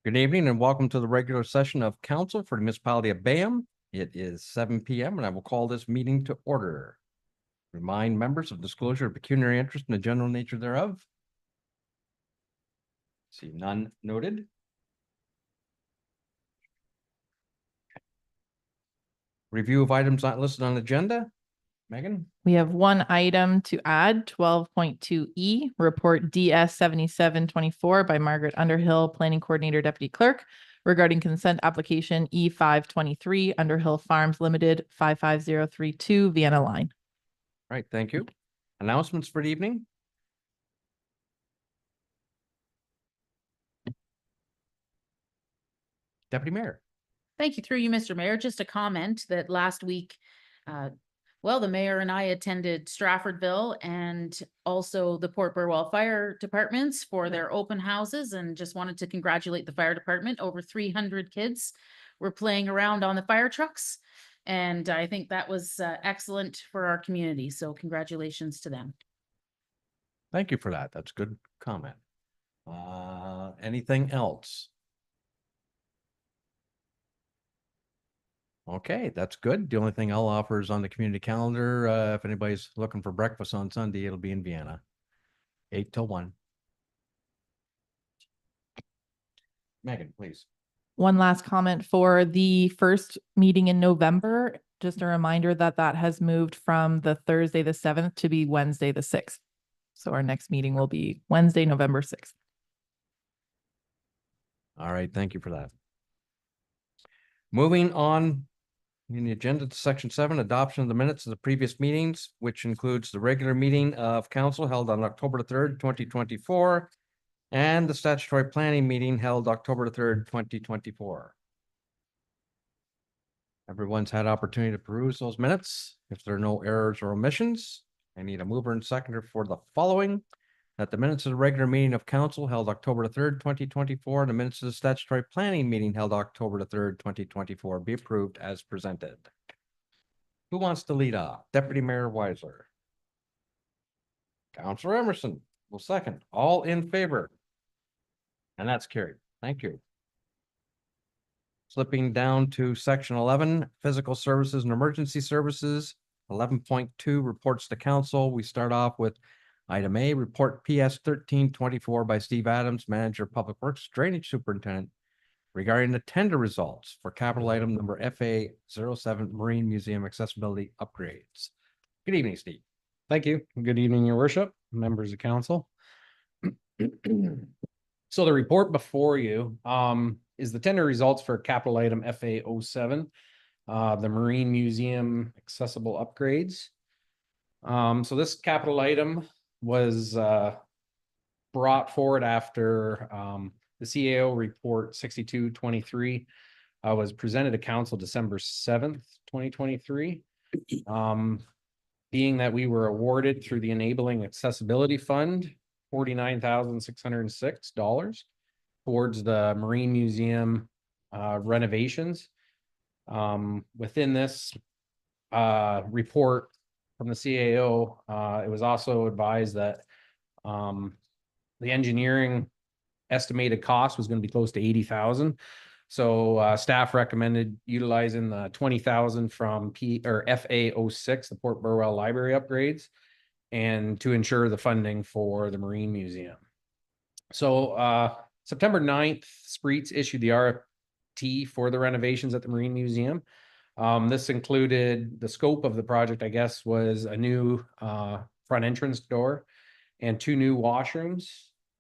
Good evening and welcome to the regular session of council for the municipality of Bayham. It is 7 p.m. and I will call this meeting to order. Remind members of disclosure of pecuniary interest in the general nature thereof. See none noted. Review of items not listed on the agenda. Megan? We have one item to add, 12.2E, report DS 7724 by Margaret Underhill, Planning Coordinator, Deputy Clerk, regarding consent application E523, Underhill Farms Limited, 55032, Vienna Line. All right, thank you. Announcements for the evening. Deputy Mayor. Thank you, through you, Mr. Mayor. Just a comment that last week, the mayor and I attended Straffordville and also the Port Burwell Fire Departments for their open houses, and just wanted to congratulate the fire department. Over 300 kids were playing around on the fire trucks, and I think that was excellent for our community. So congratulations to them. Thank you for that. That's a good comment. Anything else? Okay, that's good. The only thing I'll offer is on the community calendar. If anybody's looking for breakfast on Sunday, it'll be in Vienna. 8 till 1. Megan, please. One last comment for the first meeting in November. Just a reminder that that has moved from the Thursday, the 7th to be Wednesday, the 6th. So our next meeting will be Wednesday, November 6th. All right, thank you for that. Moving on in the agenda to section 7, adoption of the minutes of the previous meetings, which includes the regular meeting of council held on October 3rd, 2024, and the statutory planning meeting held October 3rd, 2024. Everyone's had opportunity to peruse those minutes. If there are no errors or omissions, I need a mover and seconder for the following: that the minutes of the regular meeting of council held October 3rd, 2024, and the minutes of the statutory planning meeting held October 3rd, 2024 be approved as presented. Who wants to lead off? Deputy Mayor Weiser. Councilor Emerson will second. All in favor? And that's carried. Thank you. Slipping down to section 11, physical services and emergency services. 11.2, reports to council. We start off with item A, report PS 1324 by Steve Adams, Manager of Public Works, Drainage Superintendent, regarding the tender results for capital item number FA07 Marine Museum accessibility upgrades. Good evening, Steve. Thank you. Good evening, Your Worship, members of council. So the report before you is the tender results for capital item FA07, the Marine Museum accessible upgrades. So this capital item was brought forward after the CAO report 6223 was presented to council December 7th, 2023. Being that we were awarded through the Enabling Accessibility Fund $49,606 towards the Marine Museum renovations. Within this report from the CAO, it was also advised that the engineering estimated cost was going to be close to $80,000. So staff recommended utilizing the $20,000 from FA06, the Port Burwell Library upgrades, and to ensure the funding for the Marine Museum. So September 9th, Spreets issued the RFP for the renovations at the Marine Museum. This included the scope of the project, I guess, was a new front entrance door and 2 new washrooms,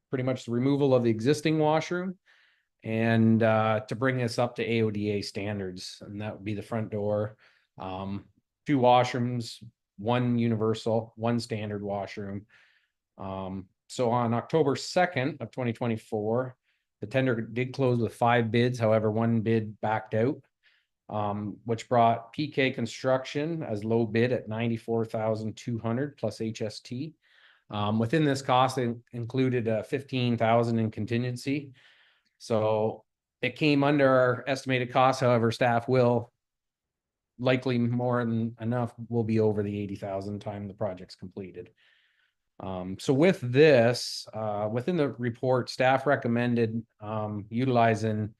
pretty much the removal of the existing washroom, and to bring this up to AODA standards. And that would be the front door, 2 washrooms, 1 universal, 1 standard washroom. So on October 2nd of 2024, the tender did close with 5 bids. However, 1 bid backed out, which brought PK Construction as low bid at $94,200 plus HST. Within this cost, it included $15,000 in contingency. So it came under our estimated cost. However, staff will likely more than enough will be over the $80,000 time the project's completed. So with this, within the report, staff recommended utilizing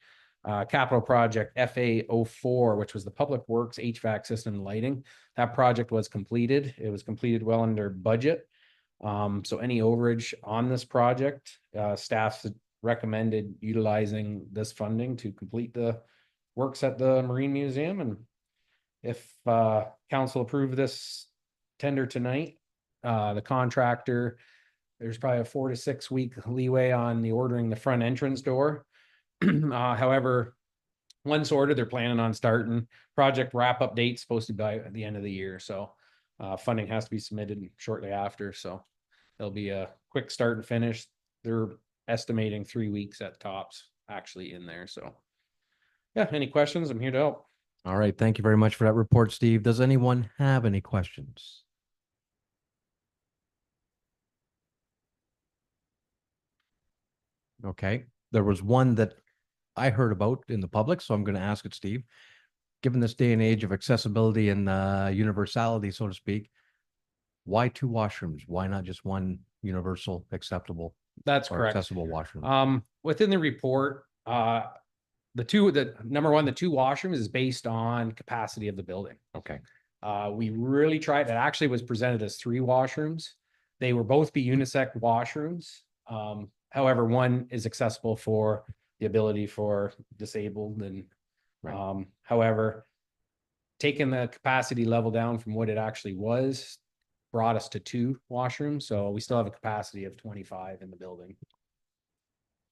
capital project FA04, which was the Public Works HVAC system and lighting. That project was completed. It was completed well under budget. So any overage on this project, staff recommended utilizing this funding to complete the works at the Marine Museum. And if council approve this tender tonight, the contractor, there's probably a 4 to 6 week leeway on the ordering the front entrance door. However, once ordered, they're planning on starting. Project wrap-up date supposed to be by the end of the year, so funding has to be submitted shortly after, so there'll be a quick start and finish. They're estimating 3 weeks at tops actually in there, so yeah, any questions? I'm here to help. All right, thank you very much for that report, Steve. Does anyone have any questions? Okay, there was one that I heard about in the public, so I'm going to ask it, Steve. Given this day and age of accessibility and universality, so to speak, why 2 washrooms? Why not just one universal, acceptable, That's or correct. accessible washroom? Within the report, the 2 washrooms is based on capacity of the building. Okay, We really tried, it actually was presented as 3 washrooms. They were both be unisex washrooms. However, one is accessible for the ability for disabled and, Right. However, taking the capacity level down from what it actually was brought us to 2 washrooms. So we still have a capacity of 25 in the building.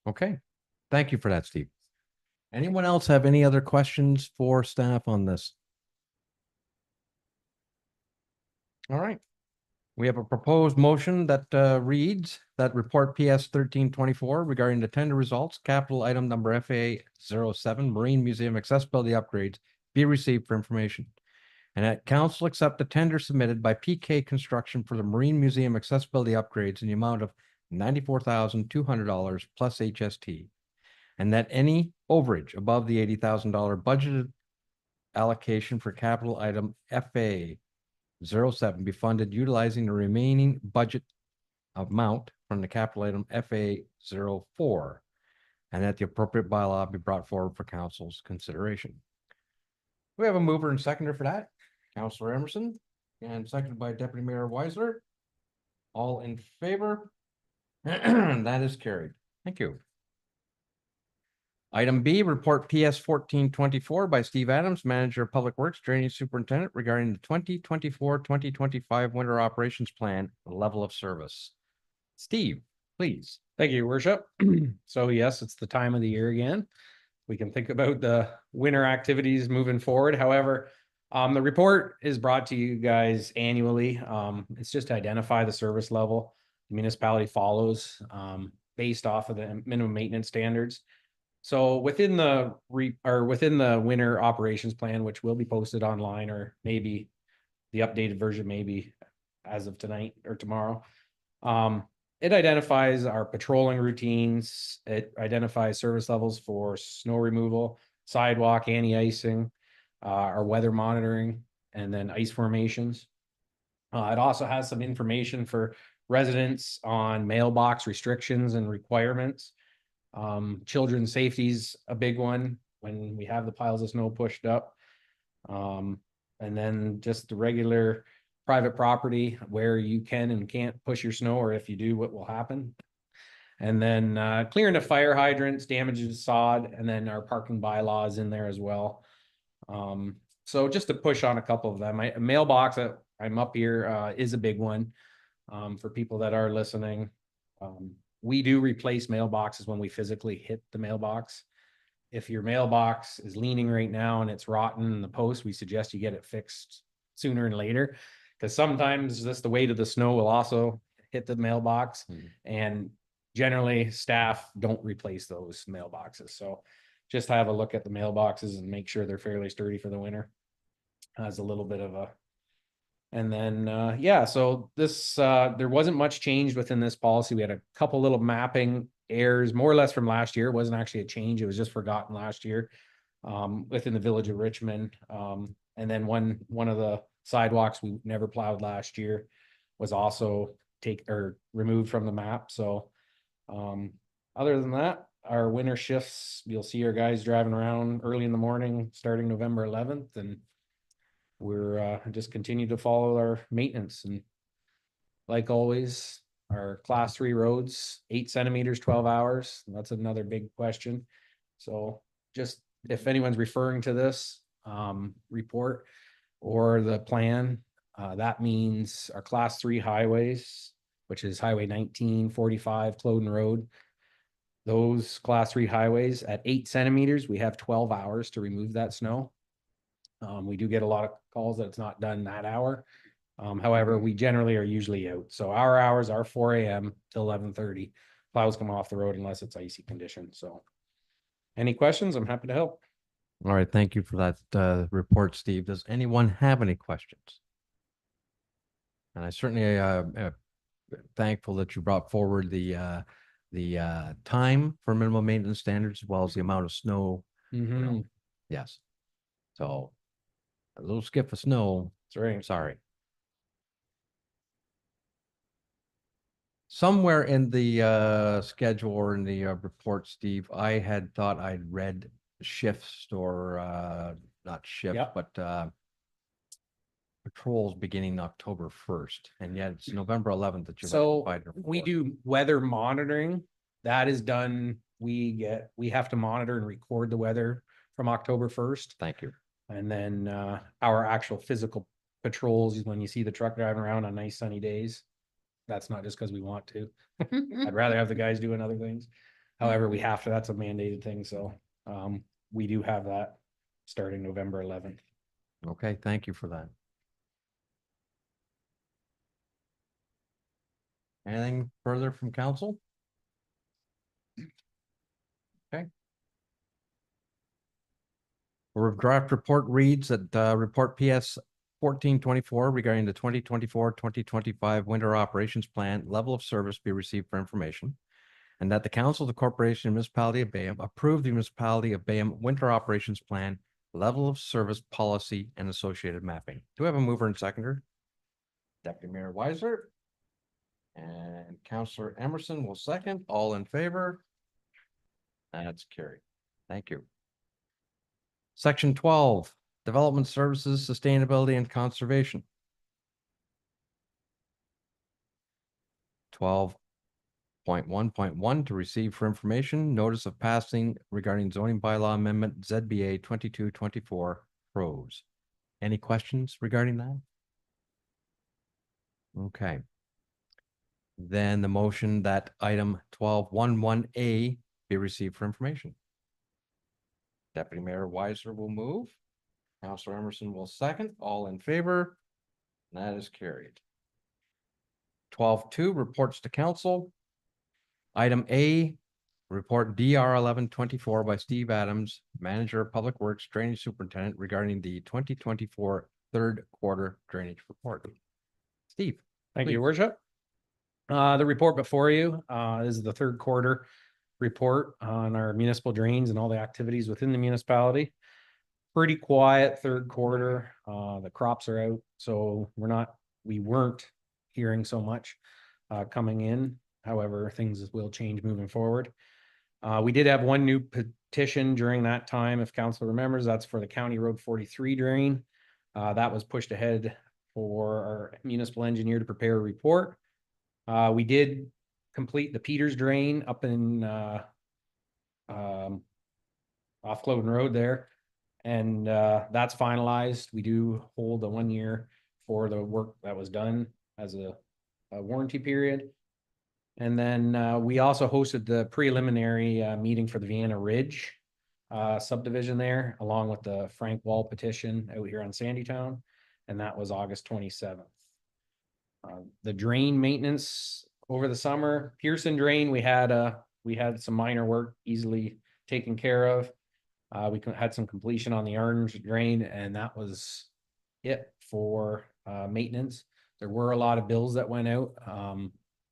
okay. Thank you for that, Steve. Anyone else have any other questions for staff on this? All right. We have a proposed motion that reads that report PS 1324 regarding the tender results, capital item number FA 07, Marine Museum accessibility upgrades be received for information. And that council accept the tender submitted by PK Construction for the Marine Museum accessibility upgrades in the amount of $94,200 plus HST. And that any overage above the $80,000 budgeted allocation for capital item FA 07 be funded utilizing the remaining budget amount from the capital item FA 04, and that the appropriate bylaw be brought forward for council's consideration. We have a mover and seconder for that, Councillor Emerson, and seconded by Deputy Mayor Weisler. All in favor? That is carried. Thank you. Item B, report PS 1424 by Steve Adams, Manager of Public Works, Drainage Superintendent regarding the 2024-2025 winter operations plan level of service. Steve, please. Thank you, Your Worship. So yes, it's the time of the year again. We can think about the winter activities moving forward. However, the report is brought to you guys annually. It's just to identify the service level the municipality follows based off of the minimum maintenance standards. So within the winter operations plan, which will be posted online, or maybe the updated version, maybe as of tonight or tomorrow, it identifies our patrolling routines. It identifies service levels for snow removal, sidewalk, anti-icing, our weather monitoring, and then ice formations. It also has some information for residents on mailbox restrictions and requirements. Children's safety's a big one when we have the piles of snow pushed up. And then just the regular private property where you can and can't push your snow, or if you do, what will happen. And then clearing the fire hydrants, damages sod, and then our parking bylaws in there as well. So just to push on a couple of them, my mailbox that I'm up here is a big one for people that are listening. We do replace mailboxes when we physically hit the mailbox. If your mailbox is leaning right now and it's rotten in the post, we suggest you get it fixed sooner and later, because sometimes just the weight of the snow will also hit the mailbox. And generally staff don't replace those mailboxes. So just have a look at the mailboxes and make sure they're fairly sturdy for the winter. As a little bit of a, and then, yeah, so this, there wasn't much changed within this policy. We had a couple little mapping errors, more or less from last year. It wasn't actually a change. It was just forgotten last year, within the village of Richmond. And then one of the sidewalks we never plowed last year was also removed from the map. So, other than that, our winter shifts, you'll see our guys driving around early in the morning, starting November 11th, and we're just continue to follow our maintenance. And like always, our class 3 roads, 8 centimeters, 12 hours. That's another big question. So just if anyone's referring to this report or the plan, that means our class 3 highways, which is Highway 19, 45, Cloden Road. Those class 3 highways at 8 centimeters, we have 12 hours to remove that snow. We do get a lot of calls that it's not done that hour. However, we generally are usually out. So our hours are 4 AM till 11:30. Plows come off the road unless it's icy conditions. So any questions? I'm happy to help. All right, thank you for that report, Steve. Does anyone have any questions? And I certainly thankful that you brought forward the time for minimum maintenance standards as well as the amount of snow. Mhm. Yes. So a little skip of snow, That's right. sorry. Somewhere in the schedule or in the report, Steve, I had thought I'd read shifts or not shifts, Yep. but patrols beginning October 1st, and yet it's November 11th that you. So we do weather monitoring. That is done. We have to monitor and record the weather from October 1st. Thank you. And then our actual physical patrols, when you see the truck driving around on nice sunny days, that's not just because we want to. I'd rather have the guys doing other things. However, we have to, that's a mandated thing. So we do have that starting November 11th. Okay, thank you for that. Anything further from council? Okay. Our draft report reads that report PS 1424 regarding the 2024-2025 winter operations plan level of service be received for information, and that the council of the corporation municipality of Bayham approve the municipality of Bayham winter operations plan level of service policy and associated mapping. Do we have a mover and seconder? Deputy Mayor Weiser and Councillor Emerson will second. All in favor? That's carried. Thank you. Section 12, Development Services, Sustainability and Conservation. 12.1.1 to receive for information, notice of passing regarding zoning bylaw amendment ZBA 2224 pros. Any questions regarding that? Okay. Then the motion that item 12.1.1A be received for information. Deputy Mayor Weiser will move. Councillor Emerson will second. All in favor? That is carried. 12.2 reports to council. Item A, report DR 1124 by Steve Adams, Manager of Public Works Drainage Superintendent regarding the 2024 third quarter drainage report. Steve. Thank you, Please. Your Worship. The report before you is the third quarter report on our municipal drains and all the activities within the municipality. Pretty quiet third quarter. The crops are out, so we weren't hearing so much coming in. However, things will change moving forward. We did have one new petition during that time, if council remembers. That's for the County Road 43 drain. That was pushed ahead for our municipal engineer to prepare a report. We did complete the Peters drain up in off Cloden Road there, and that's finalized. We do hold a 1 year for the work that was done as a warranty period. And then we also hosted the preliminary meeting for the Vienna Ridge subdivision there, along with the Frank Wall petition out here on Sandytown, and that was August 27th. The drain maintenance over the summer, Pearson drain, we had some minor work easily taken care of. We had some completion on the orange drain, and that was it for maintenance. There were a lot of bills that went out,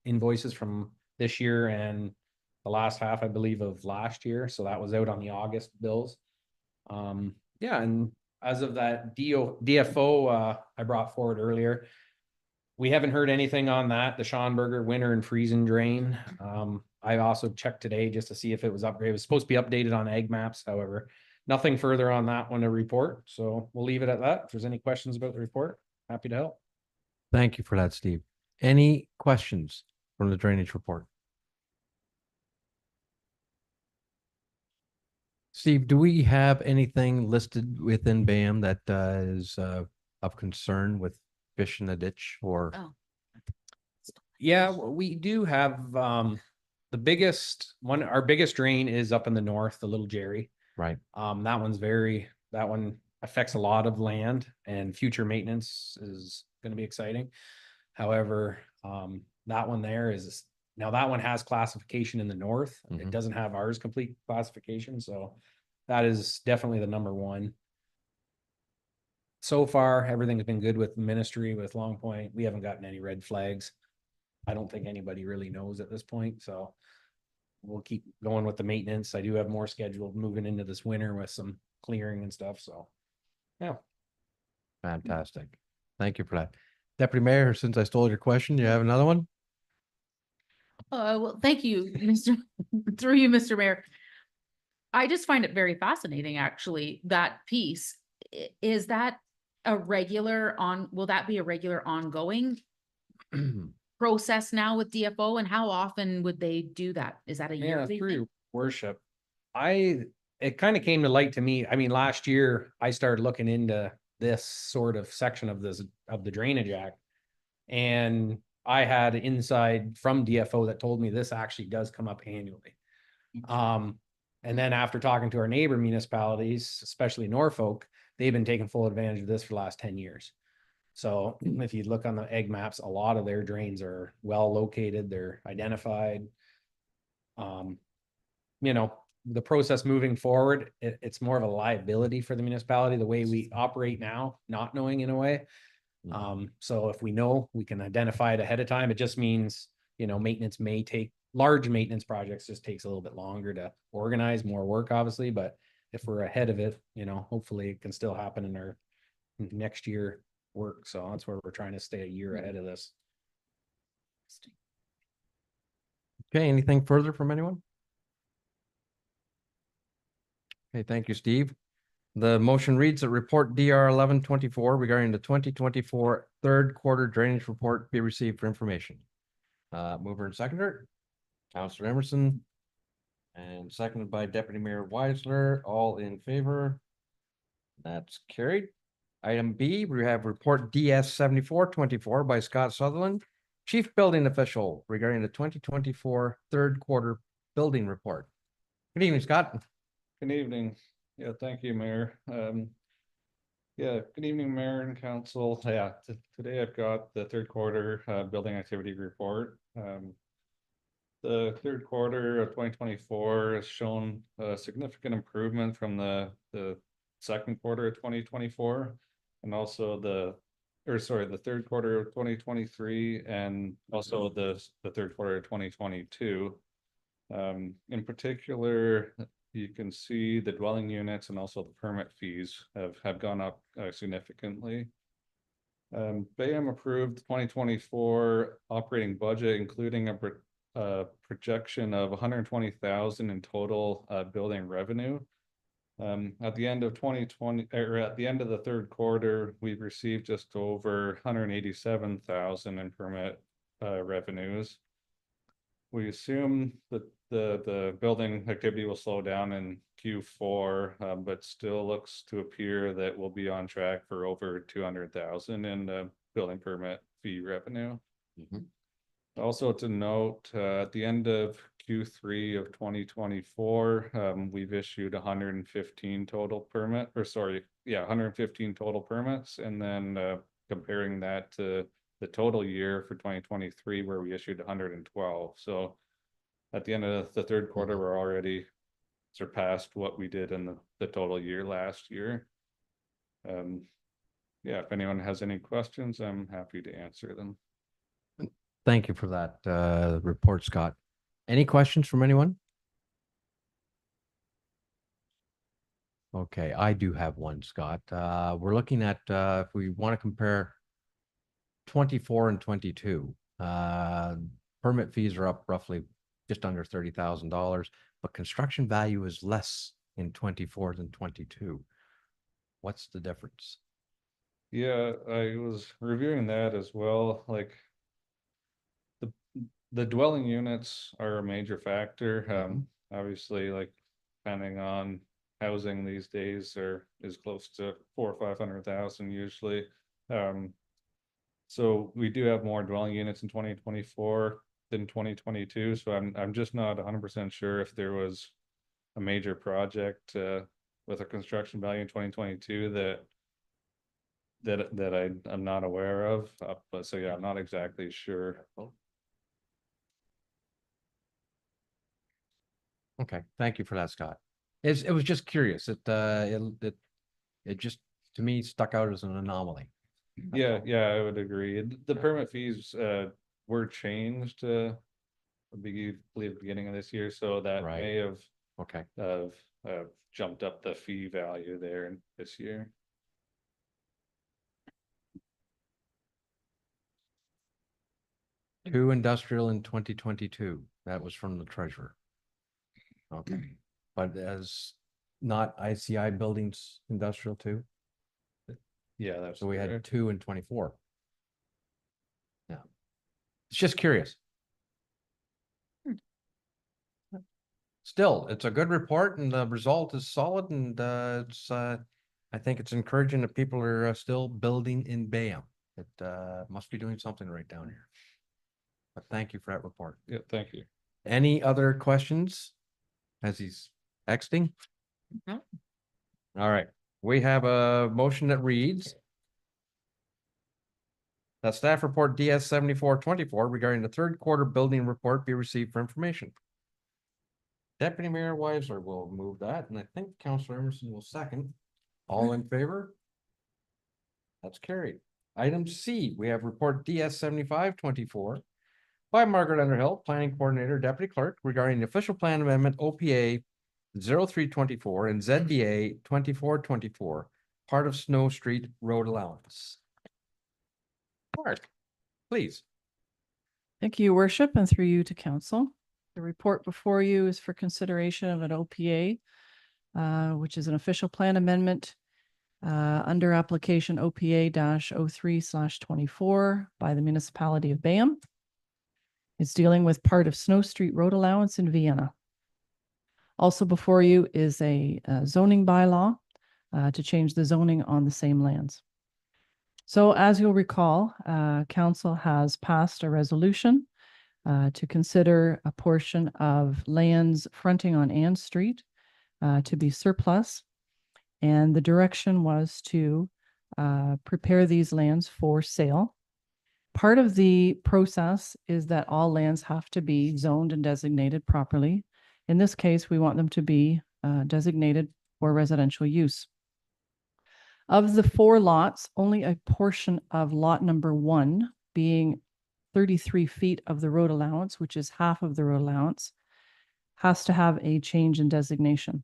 invoices from this year and the last half, I believe, of last year. So that was out on the August bills. Yeah, and as of that DFO I brought forward earlier, we haven't heard anything on that, the Schonberger winter and freezing drain. I also checked today just to see if it was upgraded. It was supposed to be updated on Ag Maps, however, nothing further on that one to report. So we'll leave it at that. If there's any questions about the report, happy to help. Thank you for that, Steve. Any questions from the drainage report? Steve, do we have anything listed within BAM that is of concern with fish in the ditch or? Oh. Yeah, we do have, the biggest one, our biggest drain is up in the north, the Little Jerry. Right. That one affects a lot of land and future maintenance is gonna be exciting. However, that one there is, now that one has classification in the north. It Mhm. doesn't have ours complete classification, so that is definitely the number one. So far, everything's been good with ministry, with Long Point. We haven't gotten any red flags. I don't think anybody really knows at this point, so we'll keep going with the maintenance. I do have more scheduled moving into this winter with some clearing and stuff, so. Yeah, Fantastic. Thank you for that. Deputy Mayor, since I stole your question, you have another one? Well, thank you, Mr. through you, Mr. Mayor. I just find it very fascinating, actually, that piece. Is that will that be a regular ongoing process now with DFO, and how often would they do that? Is that a yeah, yearly thing? through your worship. It kind of came to light to me. I mean, last year I started looking into this sort of section of the Drainage Act. And I had inside from DFO that told me this actually does come up annually. And then after talking to our neighbor municipalities, especially Norfolk, they've been taking full advantage of this for the last 10 years. So if you look on the egg maps, a lot of their drains are well located, they're identified. You know, the process moving forward, it's more of a liability for the municipality, the way we operate now, not knowing in a way. So if we know, we can identify it ahead of time. It just means, maintenance may take, large maintenance projects just takes a little bit longer to organize, more work, obviously, but if we're ahead of it, hopefully it can still happen in our next year work. So that's where we're trying to stay a year ahead of this. Okay, anything further from anyone? Okay, thank you, Steve. The motion reads that report DR 1124 regarding the 2024 third quarter drainage report be received for information. Mover and seconder, Councilor Emerson, and seconded by Deputy Mayor Weisler, all in favor. That's carried. Item B, we have report DS 7424 by Scott Sutherland, Chief Building Official regarding the 2024 third quarter building report. Good evening, Scott. Good evening. Yeah, thank you, Mayor. Yeah, good evening, Mayor and Council. Yeah, today I've got the third quarter building activity report. The third quarter of 2024 has shown a significant improvement from the second quarter of 2024, and also the third quarter of 2023, and also the third quarter of 2022. In particular, you can see the dwelling units and also the permit fees have gone up significantly. BAM approved 2024 operating budget, including a projection of 120,000 in total building revenue. At the end of 2020, or at the end of the third quarter, we've received just over 187,000 in permit revenues. We assume that the building activity will slow down in Q4, but still looks to appear that we'll be on track for over 200,000 in building permit fee revenue. Also to note, at the end of Q3 of 2024, we've issued 115 total 115 total permits, and then comparing that to the total year for 2023, where we issued 112. So at the end of the third quarter, we're already surpassed what we did in the total year last year. Yeah, if anyone has any questions, I'm happy to answer them. Thank you for that report, Scott. Any questions from anyone? Okay, I do have one, Scott. We're looking at if we want to compare 24 and 22. Permit fees are up roughly just under $30,000, but construction value is less in 24 than 22. What's the difference? Yeah, I was reviewing that as well, like. The dwelling units are a major factor, obviously, like, depending on housing these days is close to 400 or 500,000 usually. So we do have more dwelling units in 2024 than 2022, so I'm just not 100% sure if there was a major project with a construction value in 2022 that I'm not aware of, but so yeah, I'm not exactly sure. Okay, thank you for that, Scott. It was just curious. It just, to me, stuck out as an anomaly. Yeah, yeah, I would agree. The permit fees were changed I believe beginning of this year, so that Right. may have Okay, jumped up the fee value there in this year. two industrial in 2022. That was from the treasurer. Okay, but as not ICI buildings industrial too, Yeah, that's so we had correct. 2 in 24. Yeah, it's just curious. Still, it's a good report and the result is solid and I think it's encouraging that people are still building in Bayham. It must be doing something right down here. But thank you for that report. Yeah, thank you. Any other questions as he's exiting? No. All right, we have a motion that reads that staff report DS 7424 regarding the third quarter building report be received for information. Deputy Mayor Weisler will move that, and I think Councilor Emerson will second. All in favor? That's carried. Item C, we have report DS 7524 by Margaret Underhill, Planning Coordinator, Deputy Clerk, regarding the official plan amendment OPA 0324 and ZBA 2424, part of Snow Street Road Allowance. Mark, please. Thank you, Your Worship, and through you to council. The report before you is for consideration of an OPA, which is an official plan amendment under application OPA -03/24 by the municipality of Bayham. It's dealing with part of Snow Street Road Allowance in Vienna. Also before you is a zoning bylaw to change the zoning on the same lands. So as you'll recall, council has passed a resolution to consider a portion of lands fronting on Ann Street to be surplus. And the direction was to prepare these lands for sale. Part of the process is that all lands have to be zoned and designated properly. In this case, we want them to be designated for residential use. Of the 4 lots, only a portion of lot number 1, being 33 feet of the road allowance, which is half of the road allowance, has to have a change in designation.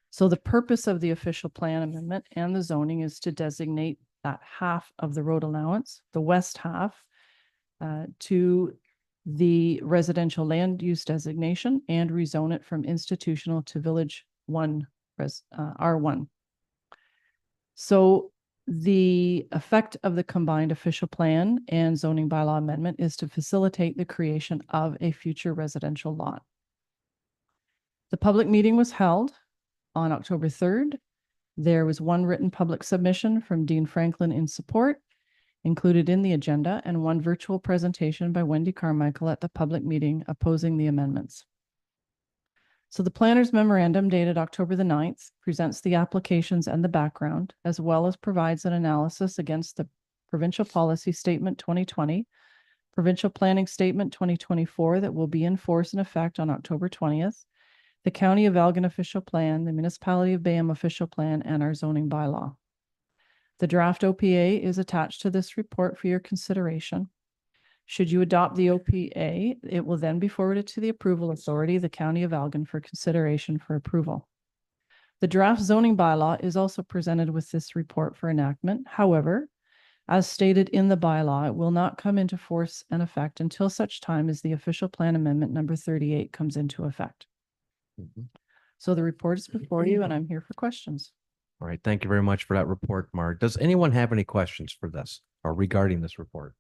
So the purpose of the official plan amendment and the zoning is to designate that half of the road allowance, the west half, to the residential land use designation and rezone it from institutional to village 1 R1. So the effect of the combined official plan and zoning bylaw amendment is to facilitate the creation of a future residential lot. The public meeting was held on October 3rd. There was 1 written public submission from Dean Franklin in support included in the agenda and 1 virtual presentation by Wendy Carmichael at the public meeting opposing the amendments. So the planner's memorandum dated October the 9th presents the applications and the background, as well as provides an analysis against the Provincial Policy Statement 2020, Provincial Planning Statement 2024 that will be in force and effect on October 20th, the County of Elgin official plan, the Municipality of Bayham official plan, and our zoning bylaw. The draft OPA is attached to this report for your consideration. Should you adopt the OPA, it will then be forwarded to the approval authority, the County of Elgin, for consideration for approval. The draft zoning bylaw is also presented with this report for enactment. However, As stated in the bylaw, it will not come into force and effect until such time as the official plan amendment number 38 comes into effect. Mhm. So the report is before you and I'm here for questions. All right, thank you very much for that report, Mark. Does anyone have any questions for this or regarding this report?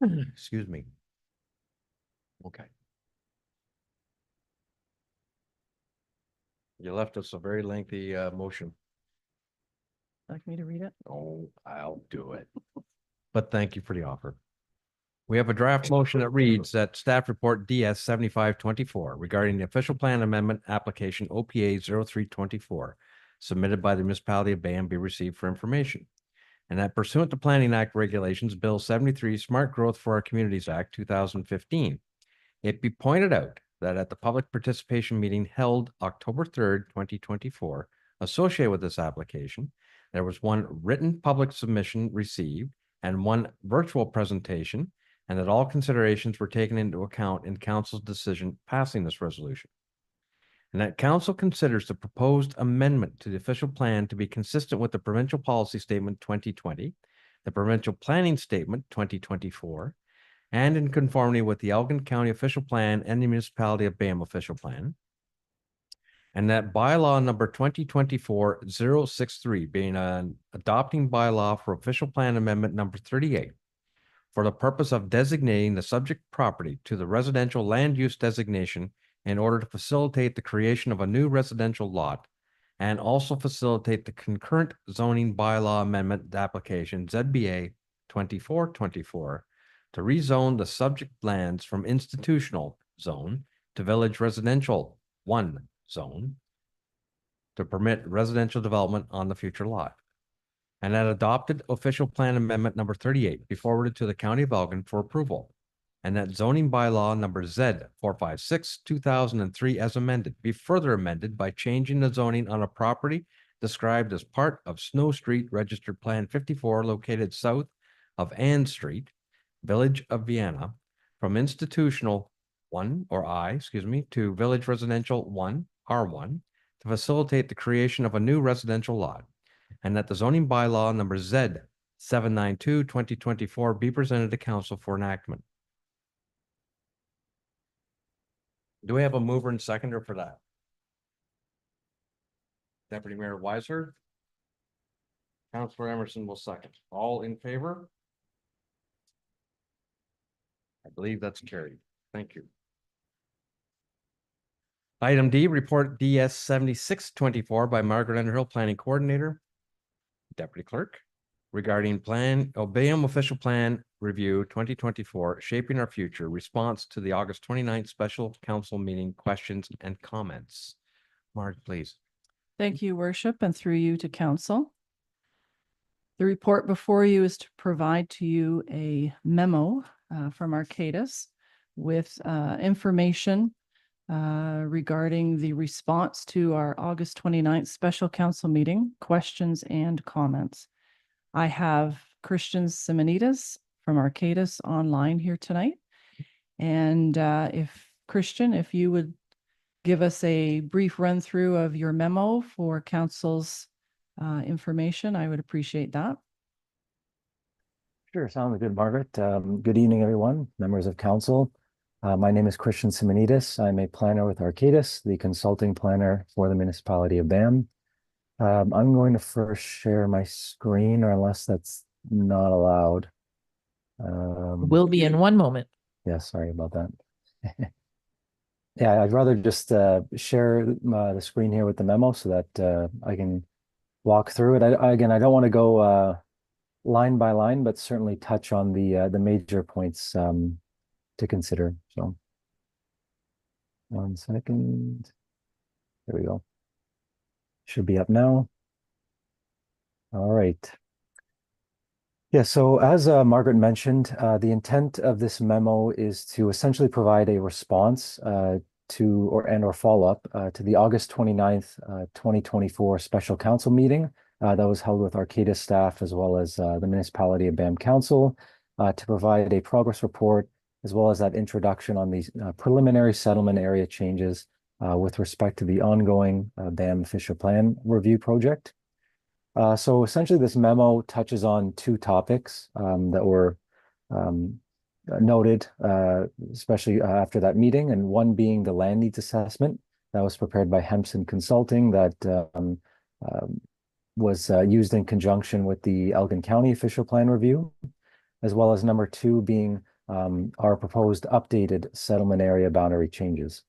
Excuse me. Okay. You left us a very lengthy motion. Like me to read it? Oh, I'll do it. But thank you for the offer. We have a draft motion that reads that staff report DS 7524 regarding the official plan amendment application OPA 0324 submitted by the municipality of Bayham be received for information. And that pursuant to Planning Act regulations, Bill 73, Smart Growth for Our Communities Act 2015, it be pointed out that at the public participation meeting held October 3rd, 2024, associated with this application, there was one written public submission received and one virtual presentation, and that all considerations were taken into account in council's decision passing this resolution. And that council considers the proposed amendment to the official plan to be consistent with the provincial policy statement 2020, the provincial planning statement 2024, and in conformity with the Elgin County official plan and the municipality of Bayham official plan. And that bylaw number 2024-063 being an adopting bylaw for official plan amendment number 38 for the purpose of designating the subject property to the residential land use designation in order to facilitate the creation of a new residential lot and also facilitate the concurrent zoning bylaw amendment application ZBA 2424 to rezone the subject lands from institutional zone to village residential 1 zone to permit residential development on the future lot. And that adopted official plan amendment number 38 be forwarded to the County of Elgin for approval. And that zoning bylaw number Z 456 2003 as amended be further amended by changing the zoning on a property described as part of Snow Street Registered Plan 54 located south of Ann Street, Village of Vienna, from institutional 1 or I, to village residential 1 R1 to facilitate the creation of a new residential lot. And that the zoning bylaw number Z 792-2024 be presented to council for enactment. Do we have a mover and seconder for that? Deputy Mayor Weiser. Councilor Emerson will second. All in favor? I believe that's carried. Thank you. Item D, report DS 7624 by Margaret Underhill, Planning Coordinator. Deputy Clerk, regarding Bayham official plan review 2024, shaping our future, response to the August 29th special council meeting, questions and comments. Mark, please. Thank you, Worship, and through you to council. The report before you is to provide to you a memo from Arcadis with information regarding the response to our August 29th special council meeting, questions and comments. I have Christian Simonides from Arcadis online here tonight. And if Christian, if you would give us a brief run through of your memo for council's information, I would appreciate that. Sure, sounds good, Margaret. Good evening, everyone, members of council. My name is Christian Simonides. I'm a planner with Arcadis, the consulting planner for the municipality of Bayham. I'm going to first share my screen, or unless that's not allowed. Will be in one moment. Yeah, sorry about that. Yeah, I'd rather just share the screen here with the memo so that I can walk through it. Again, I don't want to go line by line, but certainly touch on the major points to consider. So 1 second. There we go. Should be up now. All right. Yeah, so as Margaret mentioned, the intent of this memo is to essentially provide a response to or follow-up to the August 29th, 2024 special council meeting that was held with Arcadis staff as well as the municipality of Bayham Council to provide a progress report as well as that introduction on these preliminary settlement area changes with respect to the ongoing Bayham official plan review project. So essentially this memo touches on two topics that were noted, especially after that meeting, and one being the land needs assessment that was prepared by Hempson Consulting that was used in conjunction with the Elgin County official plan review, as well as number two being our proposed updated settlement area boundary changes.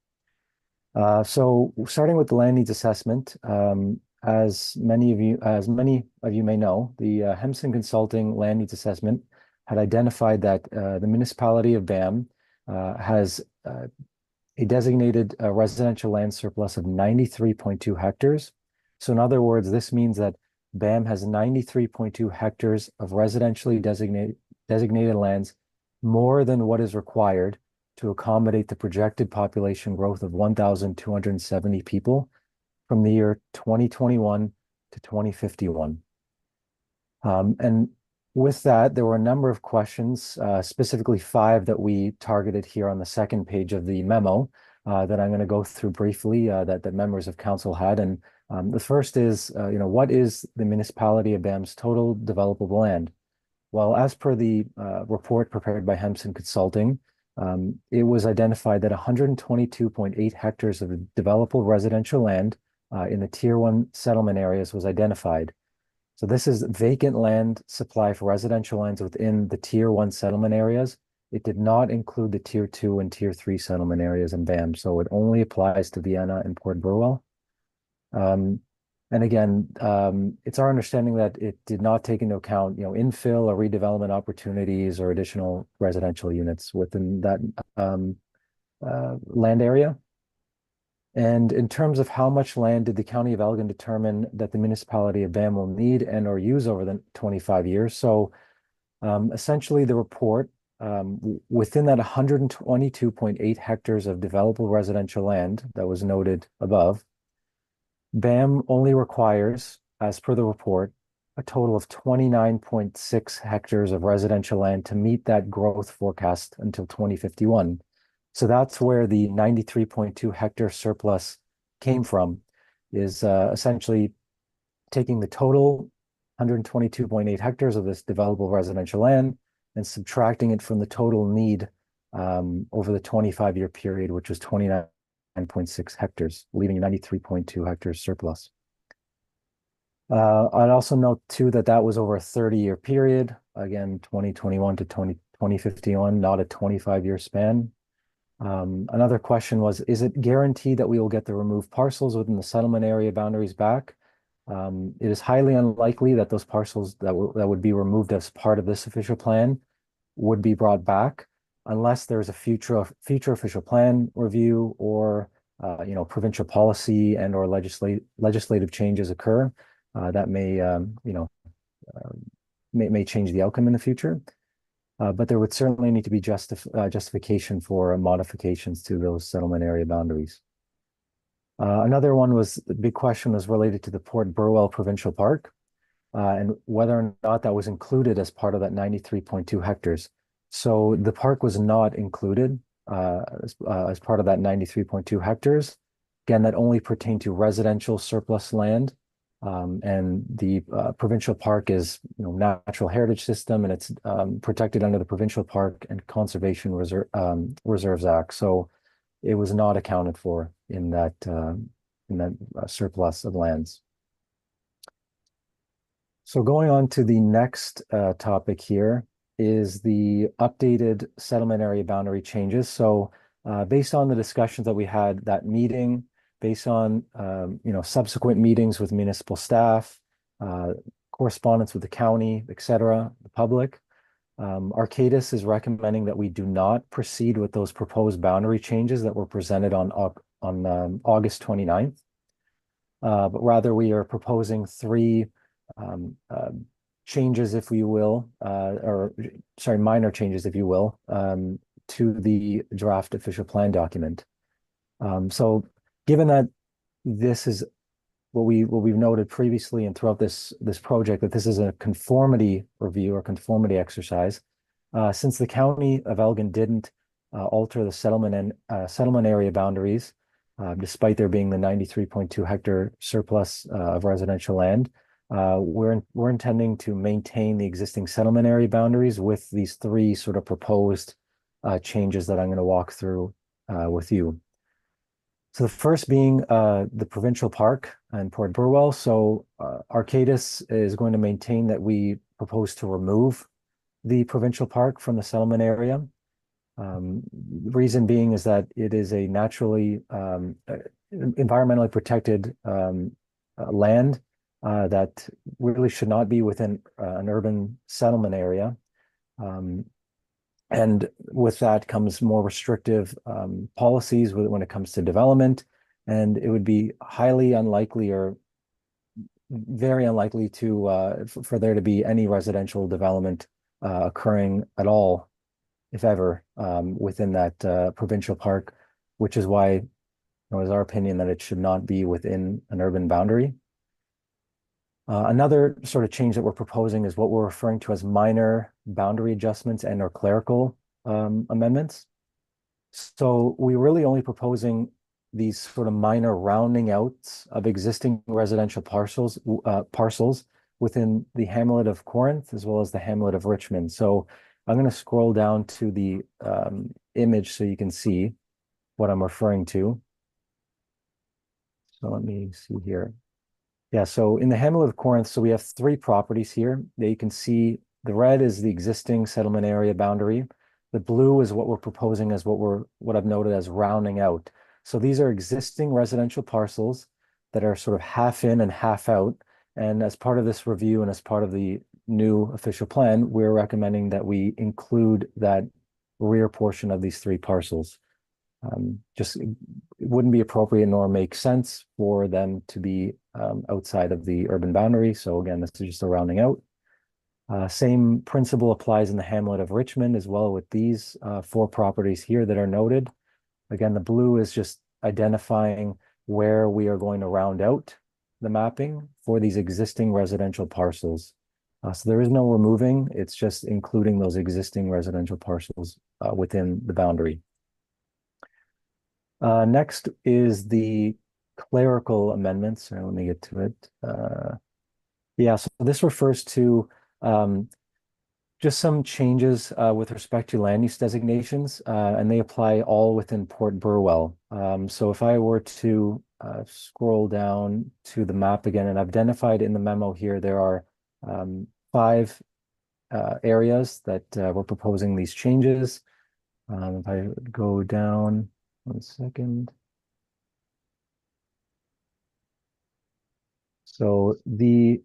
So starting with the land needs assessment, as many of you may know, the Hempson Consulting land needs assessment had identified that the municipality of BAM has a designated residential land surplus of 93.2 hectares. So in other words, this means that BAM has 93.2 hectares of residentially designated lands, more than what is required to accommodate the projected population growth of 1,270 people from the year 2021 to 2051. And with that, there were a number of questions, specifically 5 that we targeted here on the second page of the memo that I'm going to go through briefly that members of council had. And the first is, what is the municipality of BAM's total developable land? Well, as per the report prepared by Hempson Consulting, it was identified that 122.8 hectares of developable residential land in the Tier 1 settlement areas was identified. So this is vacant land supply for residential lands within the Tier 1 settlement areas. It did not include the Tier 2 and Tier 3 settlement areas in BAM, so it only applies to Vienna and Port Burwell. And again, it's our understanding that it did not take into account, infill or redevelopment opportunities or additional residential units within that land area. And in terms of how much land did the County of Elgin determine that the municipality of BAM will need and or use over the 25 years? So essentially the report within that 122.8 hectares of developable residential land that was noted above, BAM only requires, as per the report, a total of 29.6 hectares of residential land to meet that growth forecast until 2051. So that's where the 93.2 hectare surplus came from, is essentially taking the total 122.8 hectares of this developable residential land and subtracting it from the total need over the 25-year period, which was 29.6 hectares, leaving 93.2 hectares surplus. I'd also note too that was over a 30-year period, again, 2021 to 2051, not a 25-year span. Another question was, is it guaranteed that we will get the removed parcels within the settlement area boundaries back? It is highly unlikely that those parcels that would be removed as part of this official plan would be brought back unless there's a future official plan review or provincial policy and or legislative changes occur that may may change the outcome in the future. But there would certainly need to be justification for modifications to those settlement area boundaries. Another one the big question was related to the Port Burwell Provincial Park and whether or not that was included as part of that 93.2 hectares. So the park was not included as part of that 93.2 hectares. Again, that only pertained to residential surplus land. And the provincial park is natural heritage system, and it's protected under the Provincial Park and Conservation Reserves Act. So it was not accounted for in that surplus of lands. So going on to the next topic here is the updated settlement area boundary changes. So based on the discussions that we had that meeting, based on subsequent meetings with municipal staff, correspondence with the county, etc., the public, Arcadis is recommending that we do not proceed with those proposed boundary changes that were presented on August 29th, but rather we are proposing 3 changes, if you will, minor changes, if you will, to the draft official plan document. So given that this is what we've noted previously and throughout this project, that this is a conformity review or conformity exercise, since the County of Elgin didn't alter the settlement area boundaries, despite there being the 93.2 hectare surplus of residential land, We're intending to maintain the existing settlement area boundaries with these three sort of proposed changes that I'm going to walk through with you. So the first being the provincial park in Port Burwell. So Arcadis is going to maintain that we propose to remove the provincial park from the settlement area. Reason being is that it is a naturally environmentally protected land that really should not be within an urban settlement area. And with that comes more restrictive policies when it comes to development. And it would be highly unlikely or very unlikely to for there to be any residential development occurring at all, if ever, within that provincial park, which is why it was our opinion that it should not be within an urban boundary. Another sort of change that we're proposing is what we're referring to as minor boundary adjustments and or clerical amendments. So we're really only proposing these sort of minor rounding outs of existing residential parcels within the hamlet of Corinth as well as the hamlet of Richmond. So I'm going to scroll down to the image so you can see what I'm referring to. So let me see here. Yeah, so in the hamlet of Corinth, so we have three properties here that you can see. The red is the existing settlement area boundary. The blue is what we're proposing as what I've noted as rounding out. So these are existing residential parcels that are sort of half in and half out. And as part of this review and as part of the new official plan, we're recommending that we include that rear portion of these three parcels. Just it wouldn't be appropriate nor make sense for them to be outside of the urban boundary. So again, this is just a rounding out. Same principle applies in the hamlet of Richmond as well with these four properties here that are noted. Again, the blue is just identifying where we are going to round out the mapping for these existing residential parcels. So there is no removing, it's just including those existing residential parcels within the boundary. Next is the clerical amendments. Let me get to it. Yeah, so this refers to just some changes with respect to land use designations, and they apply all within Port Burwell. So if I were to scroll down to the map again, and I've identified in the memo here, there are 5 areas that we're proposing these changes. If I go down, 1 second. So the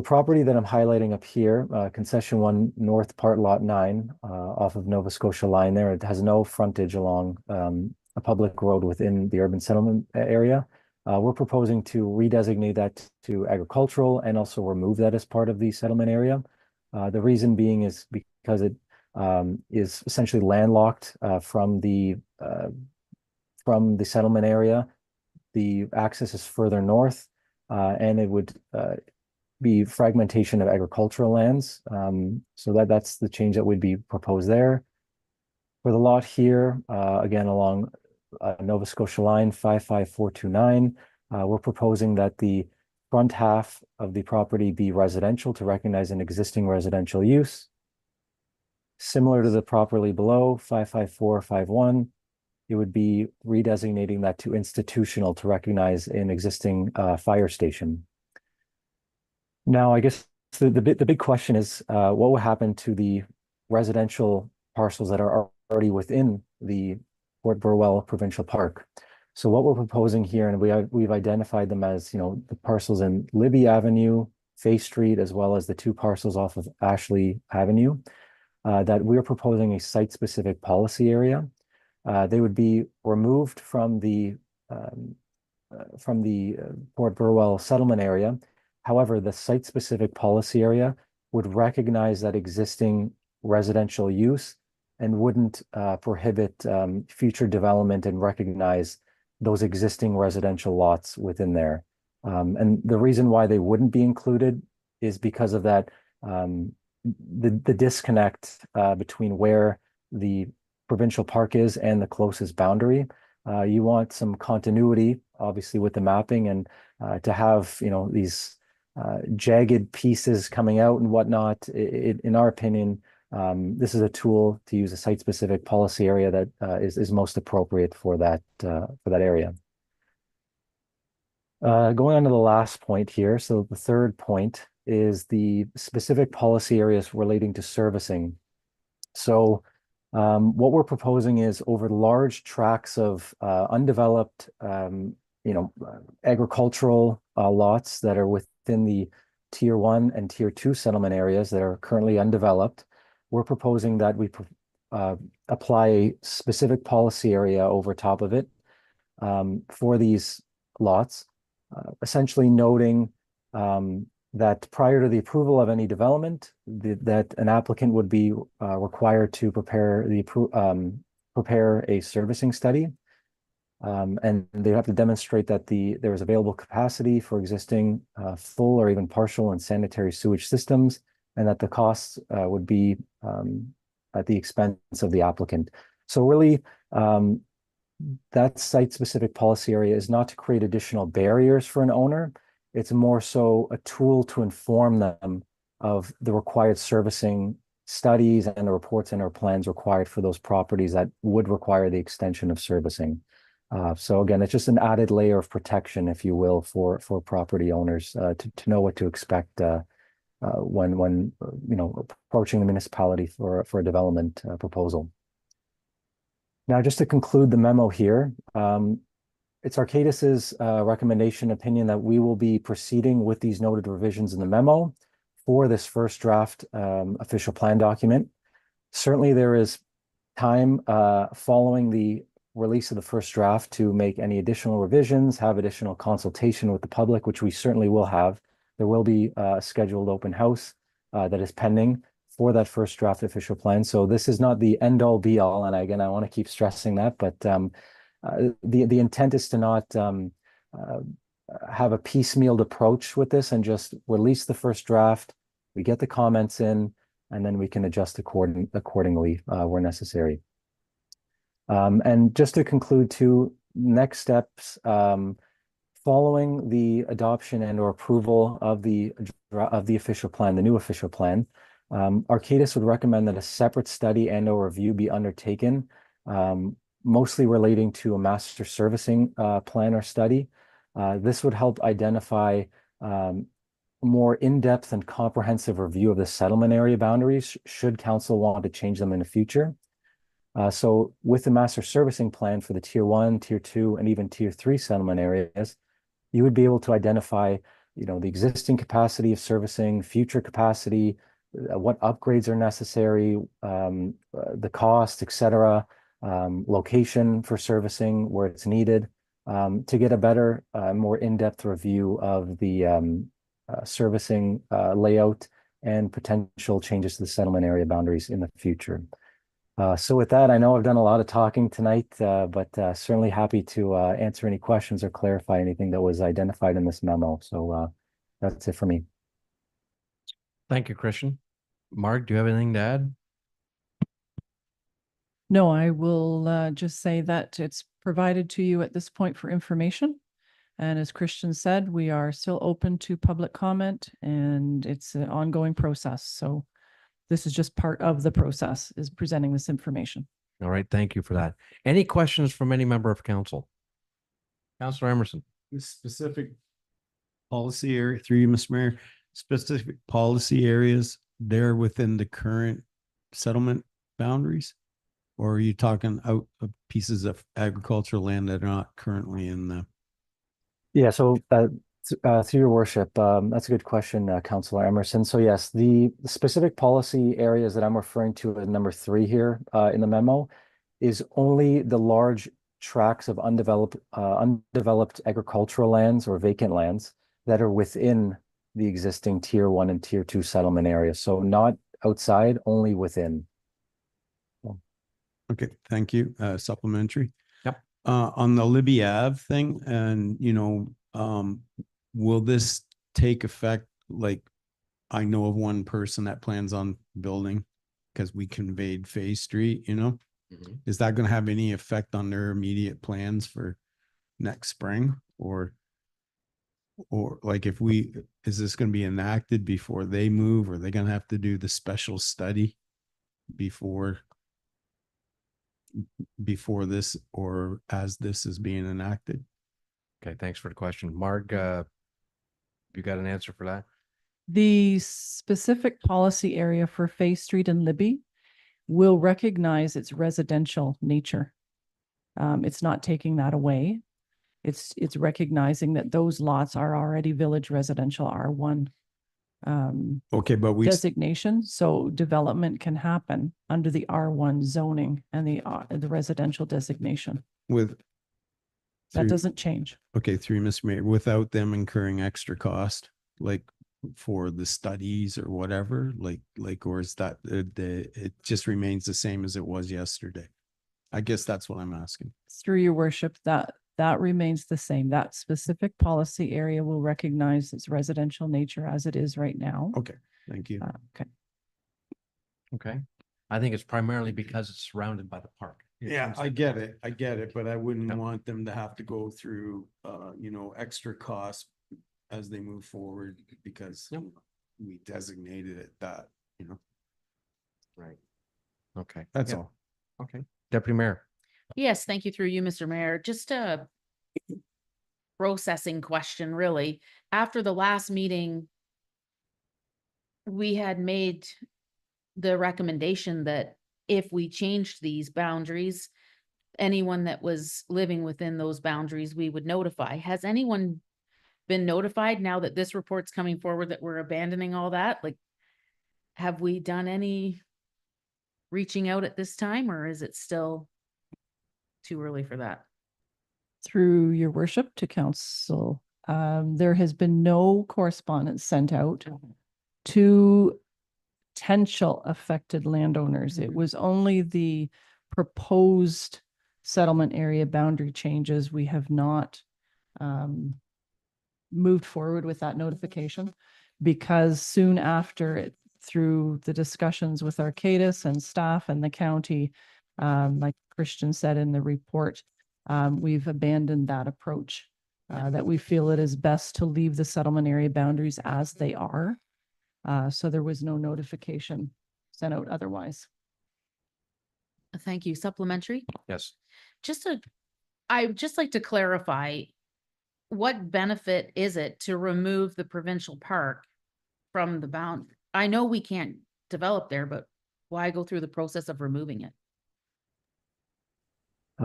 property that I'm highlighting up here, concession 1 north part lot 9 off of Nova Scotia line there, it has no frontage along a public road within the urban settlement area. We're proposing to redesignate that to agricultural and also remove that as part of the settlement area. The reason being is because it is essentially landlocked from the settlement area. The access is further north, and it would be fragmentation of agricultural lands. So that's the change that would be proposed there. For the lot here, again, along Nova Scotia line 55429, we're proposing that the front half of the property be residential to recognize an existing residential use. Similar to the property below, 55451, it would be redesignating that to institutional to recognize an existing fire station. Now, I guess the big question is what will happen to the residential parcels that are already within the Port Burwell Provincial Park? So what we're proposing here, and we've identified them as, the parcels in Libby Avenue, Fay Street, as well as the 2 parcels off of Ashley Avenue, that we're proposing a site-specific policy area. They would be removed from the Port Burwell settlement area. However, the site-specific policy area would recognize that existing residential use and wouldn't prohibit future development and recognize those existing residential lots within there. And the reason why they wouldn't be included is because of that, the disconnect between where the provincial park is and the closest boundary. You want some continuity, obviously, with the mapping, and to have, you know, these jagged pieces coming out and whatnot. In our opinion, this is a tool to use a site-specific policy area that is most appropriate for that area. Going on to the last point here. So the third point is the specific policy areas relating to servicing. So what we're proposing is over large tracts of undeveloped, agricultural lots that are within the tier 1 and tier 2 settlement areas that are currently undeveloped. We're proposing that we apply a specific policy area over top of it for these lots, essentially noting that prior to the approval of any development, that an applicant would be required to prepare a servicing study. And they have to demonstrate that there is available capacity for existing full or even partial and sanitary sewage systems, and that the costs would be at the expense of the applicant. So really, that site-specific policy area is not to create additional barriers for an owner. It's more so a tool to inform them of the required servicing studies and the reports and our plans required for those properties that would require the extension of servicing. So again, it's just an added layer of protection, if you will, for property owners to know what to expect when approaching the municipality for a development proposal. Now, just to conclude the memo here, it's Arcadis's recommendation opinion that we will be proceeding with these noted revisions in the memo for this first draft official plan document. Certainly, there is time following the release of the first draft to make any additional revisions, have additional consultation with the public, which we certainly will have. There will be a scheduled open house that is pending for that first draft official plan. So this is not the end all be all. And again, I want to keep stressing that, but the intent is to not have a piecemealed approach with this and just release the first draft. We get the comments in, and then we can adjust accordingly where necessary. And just to conclude too, next steps, following the adoption and or approval of the official plan, the new official plan, Arcadis would recommend that a separate study and or review be undertaken, mostly relating to a master servicing plan or study. This would help identify more in-depth and comprehensive review of the settlement area boundaries should council want to change them in the future. So with the master servicing plan for the tier 1, tier 2, and even tier 3 settlement areas, you would be able to identify, the existing capacity of servicing, future capacity, what upgrades are necessary, the cost, et cetera, location for servicing where it's needed, to get a better, more in-depth review of the servicing layout and potential changes to the settlement area boundaries in the future. So with that, I know I've done a lot of talking tonight, but certainly happy to answer any questions or clarify anything that was identified in this memo. So that's it for me. Thank you, Christian. Mark, do you have anything to add? No, I will just say that it's provided to you at this point for information. And as Christian said, we are still open to public comment, and it's an ongoing process. So this is just part of the process, is presenting this information. All right, thank you for that. Any questions from any member of council? Councilor Emerson. This specific policy area, through you, Mr. Mayor, specific policy areas, they're within the current settlement boundaries? Or are you talking out of pieces of agricultural land that are not currently in the? Yeah, so through your worship, that's a good question, Councilor Emerson. So yes, the specific policy areas that I'm referring to as number 3 here in the memo is only the large tracts of undeveloped agricultural lands or vacant lands that are within the existing tier 1 and tier 2 settlement areas. So not outside, only within. Okay, thank you. Supplementary. Yep. On the Libby Ave thing, and will this take effect? Like, I know of one person that plans on building because we conveyed Fay Street, Is that going to have any effect on their immediate plans for next spring? Or Or like if we, is this gonna be enacted before they move? Or are they gonna have to do the special study before this, or as this is being enacted? Okay, thanks for the question. Mark, you got an answer for that? The specific policy area for Fay Street and Libby will recognize its residential nature. It's not taking that away. It's recognizing that those lots are already village residential R1 Okay, but designation, so development can happen under the R1 zoning and the residential designation. with. That through- doesn't change. Okay, through Mr. Mayor, without them incurring extra cost, like for the studies or whatever, or is that it just remains the same as it was yesterday? I guess that's what I'm asking. Through your worship, that remains the same. That specific policy area will recognize its residential nature as it is right now. Okay, thank you. Okay. Okay. I think it's primarily because it's surrounded by the park. Yeah, I get it, but I wouldn't Yep. want them to have to go through, extra costs as they move forward because Yep. we designated it that, Right. Okay. that's Yep. all. Okay. Deputy Mayor. Yes, thank you through you, Mr. Mayor. Just a processing question, really. After the last meeting, we had made the recommendation that if we changed these boundaries, anyone that was living within those boundaries, we would notify. Has anyone been notified now that this report's coming forward that we're abandoning all that? Like, have we done any reaching out at this time, or is it still too early for that? Through your worship to council, there has been no correspondence sent out to potential affected landowners. It Mhm. was only the proposed settlement area boundary changes. We have not moved forward with that notification because soon after it, through the discussions with Arcadis and staff and the county, like Christian said in the report, we've abandoned that approach. That we feel it is best to leave the settlement area boundaries as they are. So there was no notification sent out otherwise. Thank you. Supplementary? Yes. I'd just like to clarify, what benefit is it to remove the provincial park from the bound? I know we can't develop there, but why go through the process of removing it?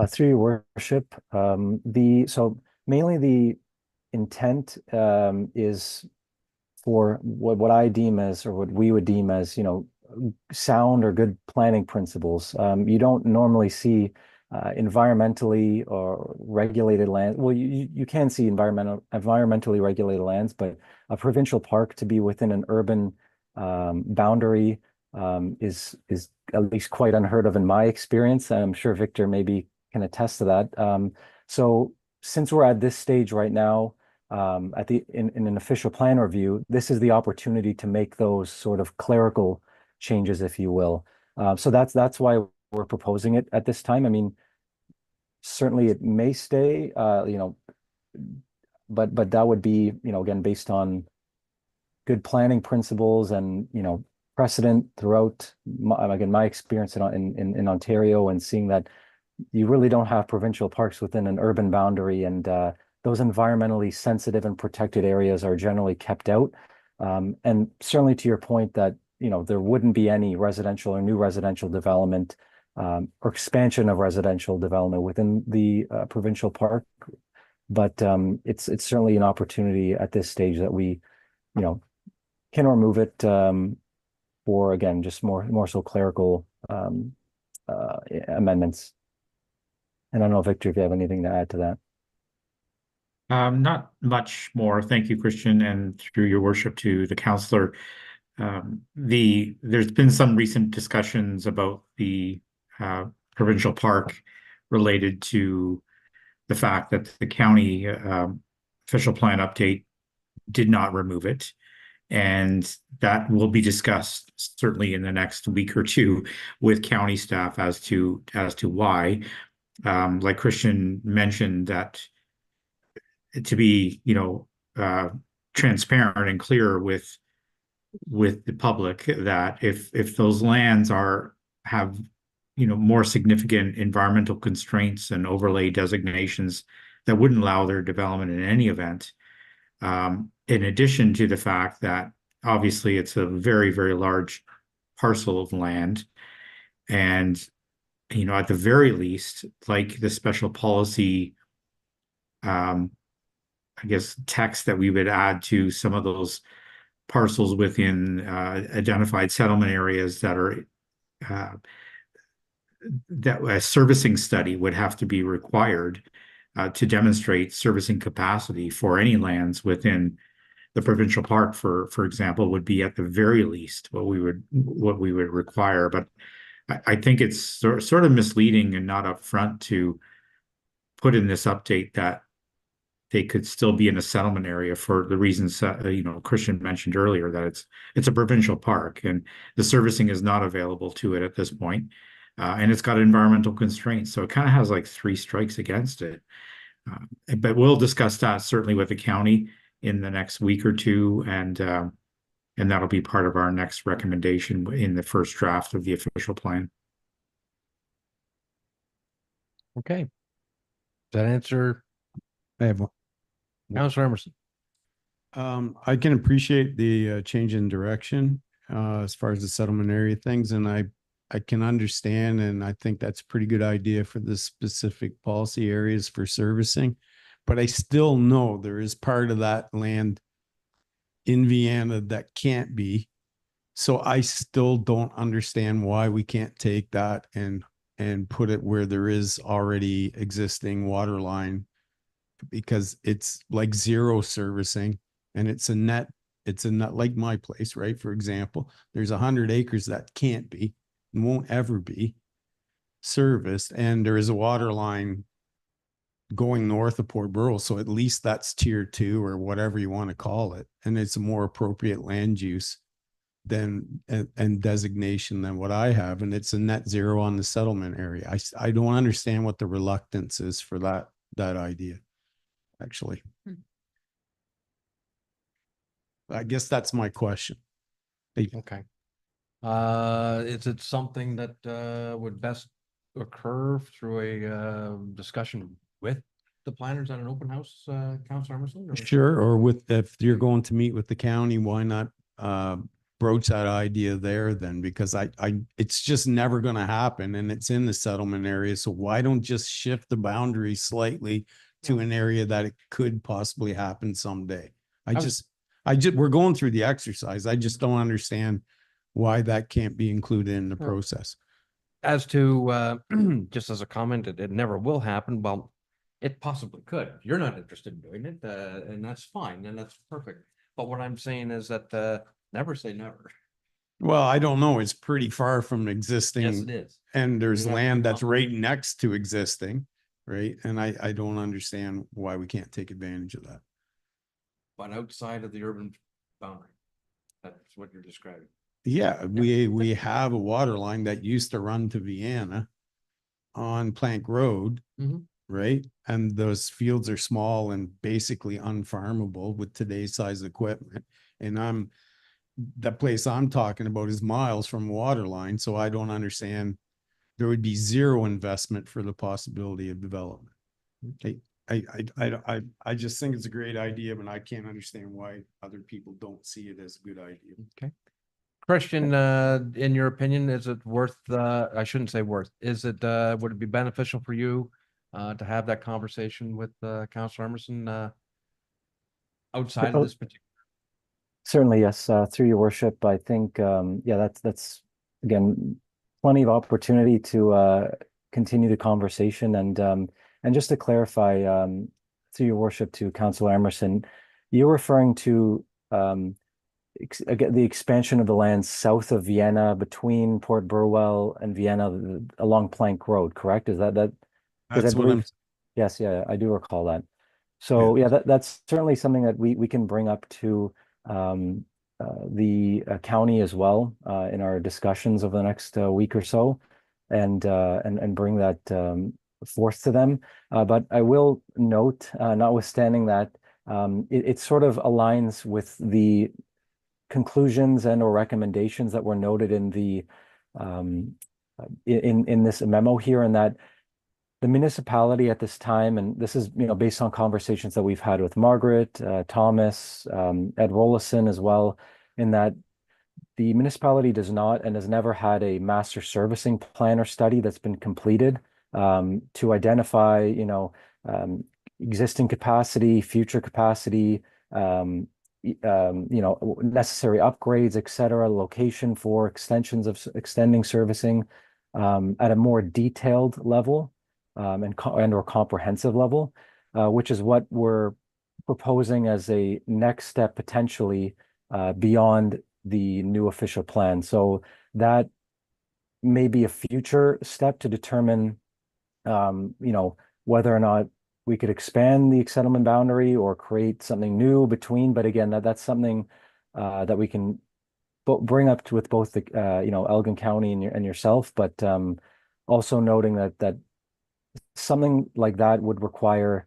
Through your worship, so mainly the intent is for what I deem as, or what we would deem as, sound or good planning principles. You don't normally see environmentally or regulated land. Well, you can see environmentally regulated lands, but a provincial park to be within an urban boundary is at least quite unheard of in my experience. I'm sure Victor maybe can attest to that. So since we're at this stage right now, in an official plan review, this is the opportunity to make those sort of clerical changes, if you will. So that's why we're proposing it at this time. I mean, certainly it may stay, but that would be, again, based on good planning principles and, precedent throughout my experience in Ontario, and seeing that you really don't have provincial parks within an urban boundary, and those environmentally sensitive and protected areas are generally kept out. And certainly to your point that, there wouldn't be any residential or new residential development or expansion of residential development within the provincial park. But it's certainly an opportunity at this stage that we, can remove it for, again, just more so clerical amendments. And I don't know, Victor, if you have anything to add to that. Not much more. Thank you, Christian, and through your worship to the counselor. There's been some recent discussions about the provincial park related to the fact that the county official plan update did not remove it. And that will be discussed certainly in the next week or two with county staff as to why. Like Christian mentioned, that to be, transparent and clear with the public that if those lands have more significant environmental constraints and overlay designations that wouldn't allow their development in any event, in addition to the fact that obviously it's a very, very large parcel of land, and at the very least, like the special policy I guess text that we would add to some of those parcels within identified settlement areas that are that a servicing study would have to be required to demonstrate servicing capacity for any lands within the provincial park, for example, would be at the very least what we would require. But I think it's sort of misleading and not upfront to put in this update that they could still be in a settlement area for the reasons Christian mentioned earlier, that it's a provincial park and the servicing is not available to it at this point. And it's got environmental constraints. So it kind of has like 3 strikes against it. But we'll discuss that certainly with the county in the next week or two. And that'll be part of our next recommendation in the first draft of the official plan. Okay. Does that answer, I have one. Councilor Emerson? I can appreciate the change in direction as far as the settlement area things, and I can understand, and I think that's a pretty good idea for the specific policy areas for servicing. But I still know there is part of that land in Vienna that can't be. So I still don't understand why we can't take that and put it where there is already existing water line, because it's like zero servicing and it's a net like my place, right? For example, there's 100 acres that can't be and won't ever be serviced. And there is a water line going north of Port Burwell. So at least that's tier 2 or whatever you want to call it. And it's a more appropriate land use and designation than what I have. And it's a net zero on the settlement area. I don't understand what the reluctance is for that idea, actually. I guess that's my question. Okay. Is it something that would best occur through a discussion with the planners at an open house, Councilor Emerson? Or? Sure. Or if you're going to meet with the county, why not broach that idea there then? Because it's just never going to happen, and it's in the settlement area. So why don't just shift the boundary slightly to an area that it could possibly happen someday? We're going through the exercise. I just don't understand why that can't be included in the process. As to, just as a comment, it never will happen. Well, it possibly could. You're not interested in doing it, and that's fine, and that's perfect. But what I'm saying is that never say never. Well, I don't know. It's pretty far from existing. Yes, it is. And there's You have to land be that's right next to existing, right? And I don't understand why we can't take advantage of that. But outside of the urban boundary, that's what you're describing. Yeah, we have a water line that used to run to Vienna on Plank Road, Mhm. right? And those fields are small and basically unfarmable with today's size equipment. And the place I'm talking about is miles from a water line, so I don't understand. There would be zero investment for the possibility of development. I just think it's a great idea, but I can't understand why other people don't see it as a good idea. Okay. Christian, in your opinion, is it worth, I shouldn't say worth, is it, would it be beneficial for you to have that conversation with Councilor Emerson outside of this particular? Certainly, yes. Through your worship, I think, yeah, that's again, plenty of opportunity to continue the conversation. And just to clarify, through your worship to Councilor Emerson, you're referring to again, the expansion of the land south of Vienna between Port Burwell and Vienna along Plank Road, correct? Is that? That's what I'm. Yes, yeah, I do recall that. So yeah, that's certainly something that we can bring up to the county as well in our discussions over the next week or so, and bring that forth to them. But I will note, notwithstanding that, it sort of aligns with the conclusions and or recommendations that were noted in the in this memo here, and that the municipality at this time, and this is, based on conversations that we've had with Margaret, Thomas, Ed Rollison as well, in that the municipality does not and has never had a master servicing plan or study that's been completed to identify, existing capacity, future capacity, necessary upgrades, et cetera, location for extending servicing at a more detailed level and or comprehensive level, which is what we're proposing as a next step potentially beyond the new official plan. So that may be a future step to determine, whether or not we could expand the settlement boundary or create something new between. But again, that's something that we can bring up with both the, Elgin County and yourself, but also noting that something like that would require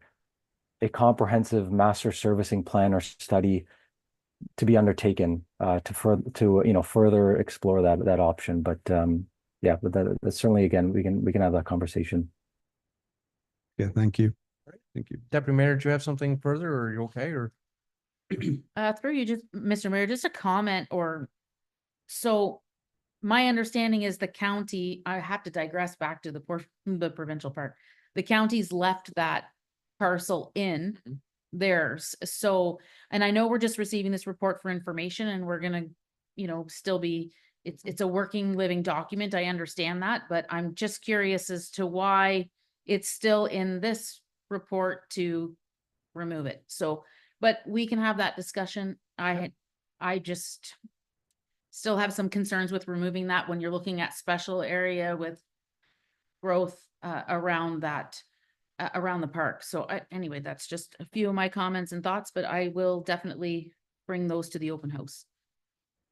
a comprehensive master servicing plan or study to be undertaken to further explore that option. But yeah, but that's certainly, again, we can have that conversation. Yeah, thank you. Thank you. Deputy Mayor, do you have something further, or are you okay, or? Through you, just, Mr. Mayor, just a comment so my understanding is the county, I have to digress back to the provincial park. The county's left that parcel in theirs. So, and I know we're just receiving this report for information and we're gonna, still be, it's a working, living document. I understand that, but I'm just curious as to why it's still in this report to remove it. So, but we can have that discussion. I just still have some concerns with removing that when you're looking at special area with growth around that, around the park. So anyway, that's just a few of my comments and thoughts, but I will definitely bring those to the open house.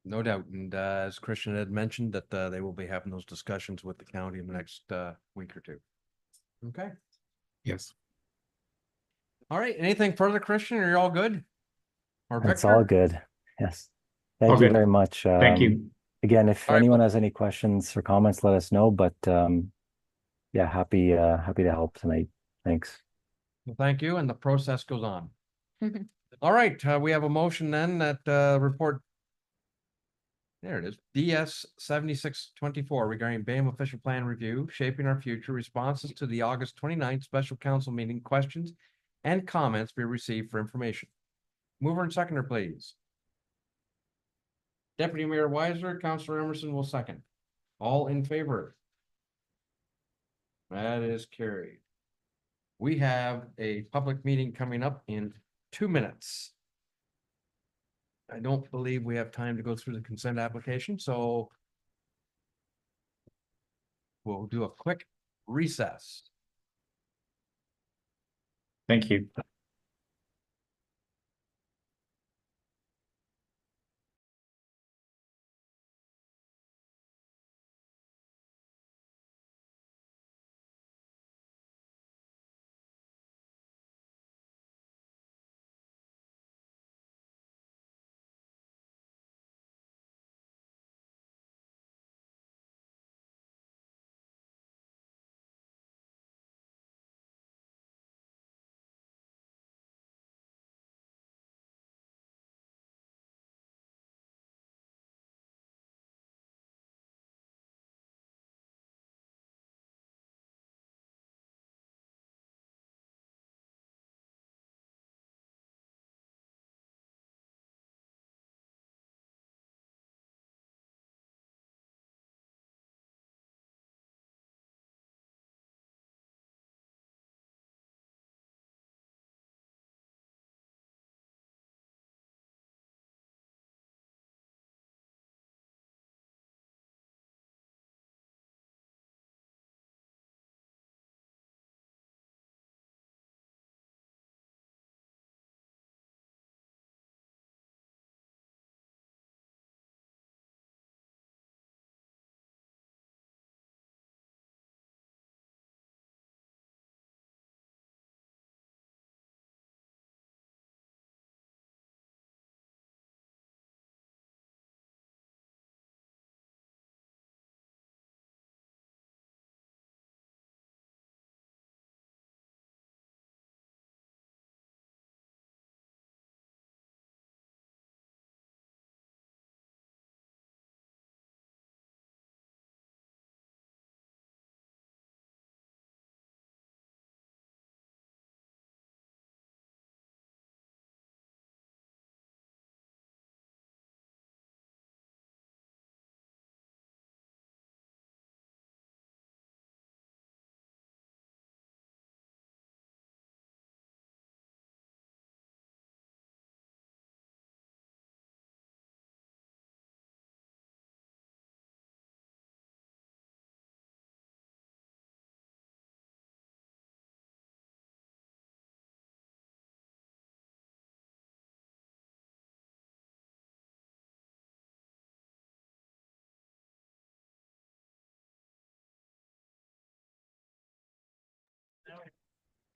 No doubt. And as Christian had mentioned, that they will be having those discussions with the county in the next week or two. Okay. Yes. All right. Anything further, Christian? Are you all good? Or It's Victor? all good. Yes. All Thank you good. very much. Thank you. Again, if All right, anyone well- has any questions or comments, let us know. But yeah, happy to help tonight. Thanks. Well, thank you. And the process goes on. All right. We have a motion then that report. There it is. DS 7624 regarding BAM official plan review, shaping our future, responses to the August 29th special council meeting, questions and comments be received for information. Mover and seconder, please. Deputy Mayor Weiser, Councilor Emerson will second. All in favor? That is carried. We have a public meeting coming up in 2 minutes. I don't believe we have time to go through the consent application, so we'll do a quick recess. Thank you.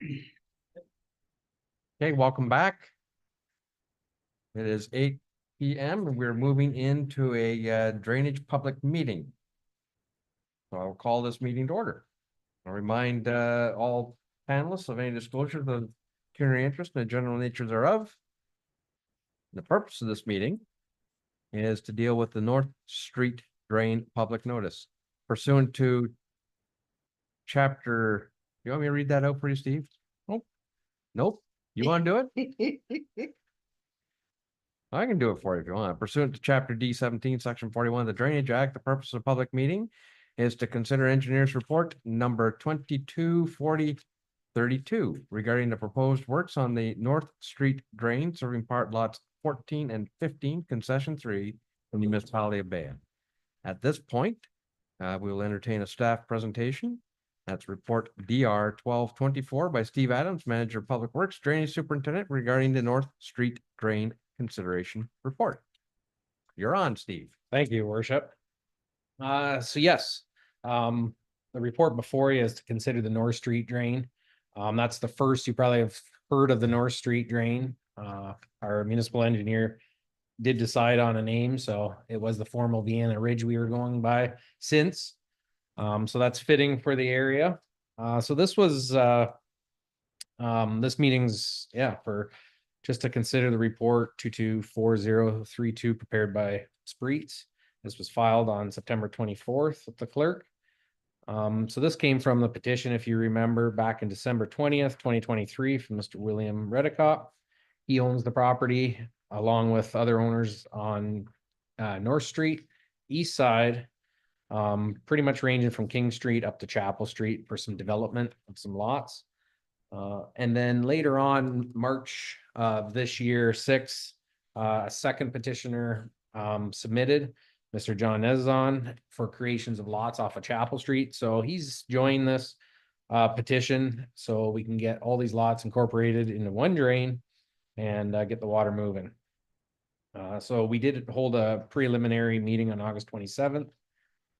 Okay, welcome back. It is 8 p.m. and we're moving into a drainage public meeting. So I'll call this meeting to order. I'll remind all panelists of any disclosure of the pecuniary interest and the general nature thereof. The purpose of this meeting is to deal with the North Street Drain public notice pursuant to chapter. You want me to read that out for you, Steve? Nope. Nope. You want to do it? I can do it for you if you want. Pursuant to chapter D17, section 41 of the Drainage Act, the purpose of the public meeting is to consider engineer's report number 224032 regarding the proposed works on the North Street Drain serving part lots 14 and 15, concession 3 from the municipality of Bayonne. At this point, we will entertain a staff presentation. That's report DR 1224 by Steve Adams, Manager of Public Works, Drainage Superintendent regarding the North Street Drain consideration report. You're on, Steve. Thank you, worship. So yes, the report before you is to consider the North Street drain. That's the first, you probably have heard of the North Street drain. Our municipal engineer did decide on a name, so it was the formal Vienna Ridge we were going by since. So that's fitting for the area. So this was, this meeting's, for just to consider the report 224032 prepared by Spreets. This was filed on September 24th with the clerk. So this came from the petition, if you remember, back in December 20th, 2023 from Mr. William Redicott. He owns the property along with other owners on North Street, east side, pretty much ranging from King Street up to Chapel Street for some development of some lots. And then later on, March of this year, 6th, a second petitioner submitted, Mr. John Nezon, for creations of lots off of Chapel Street. So he's joined this petition so we can get all these lots incorporated into one drain and get the water moving. So we did hold a preliminary meeting on August 27th,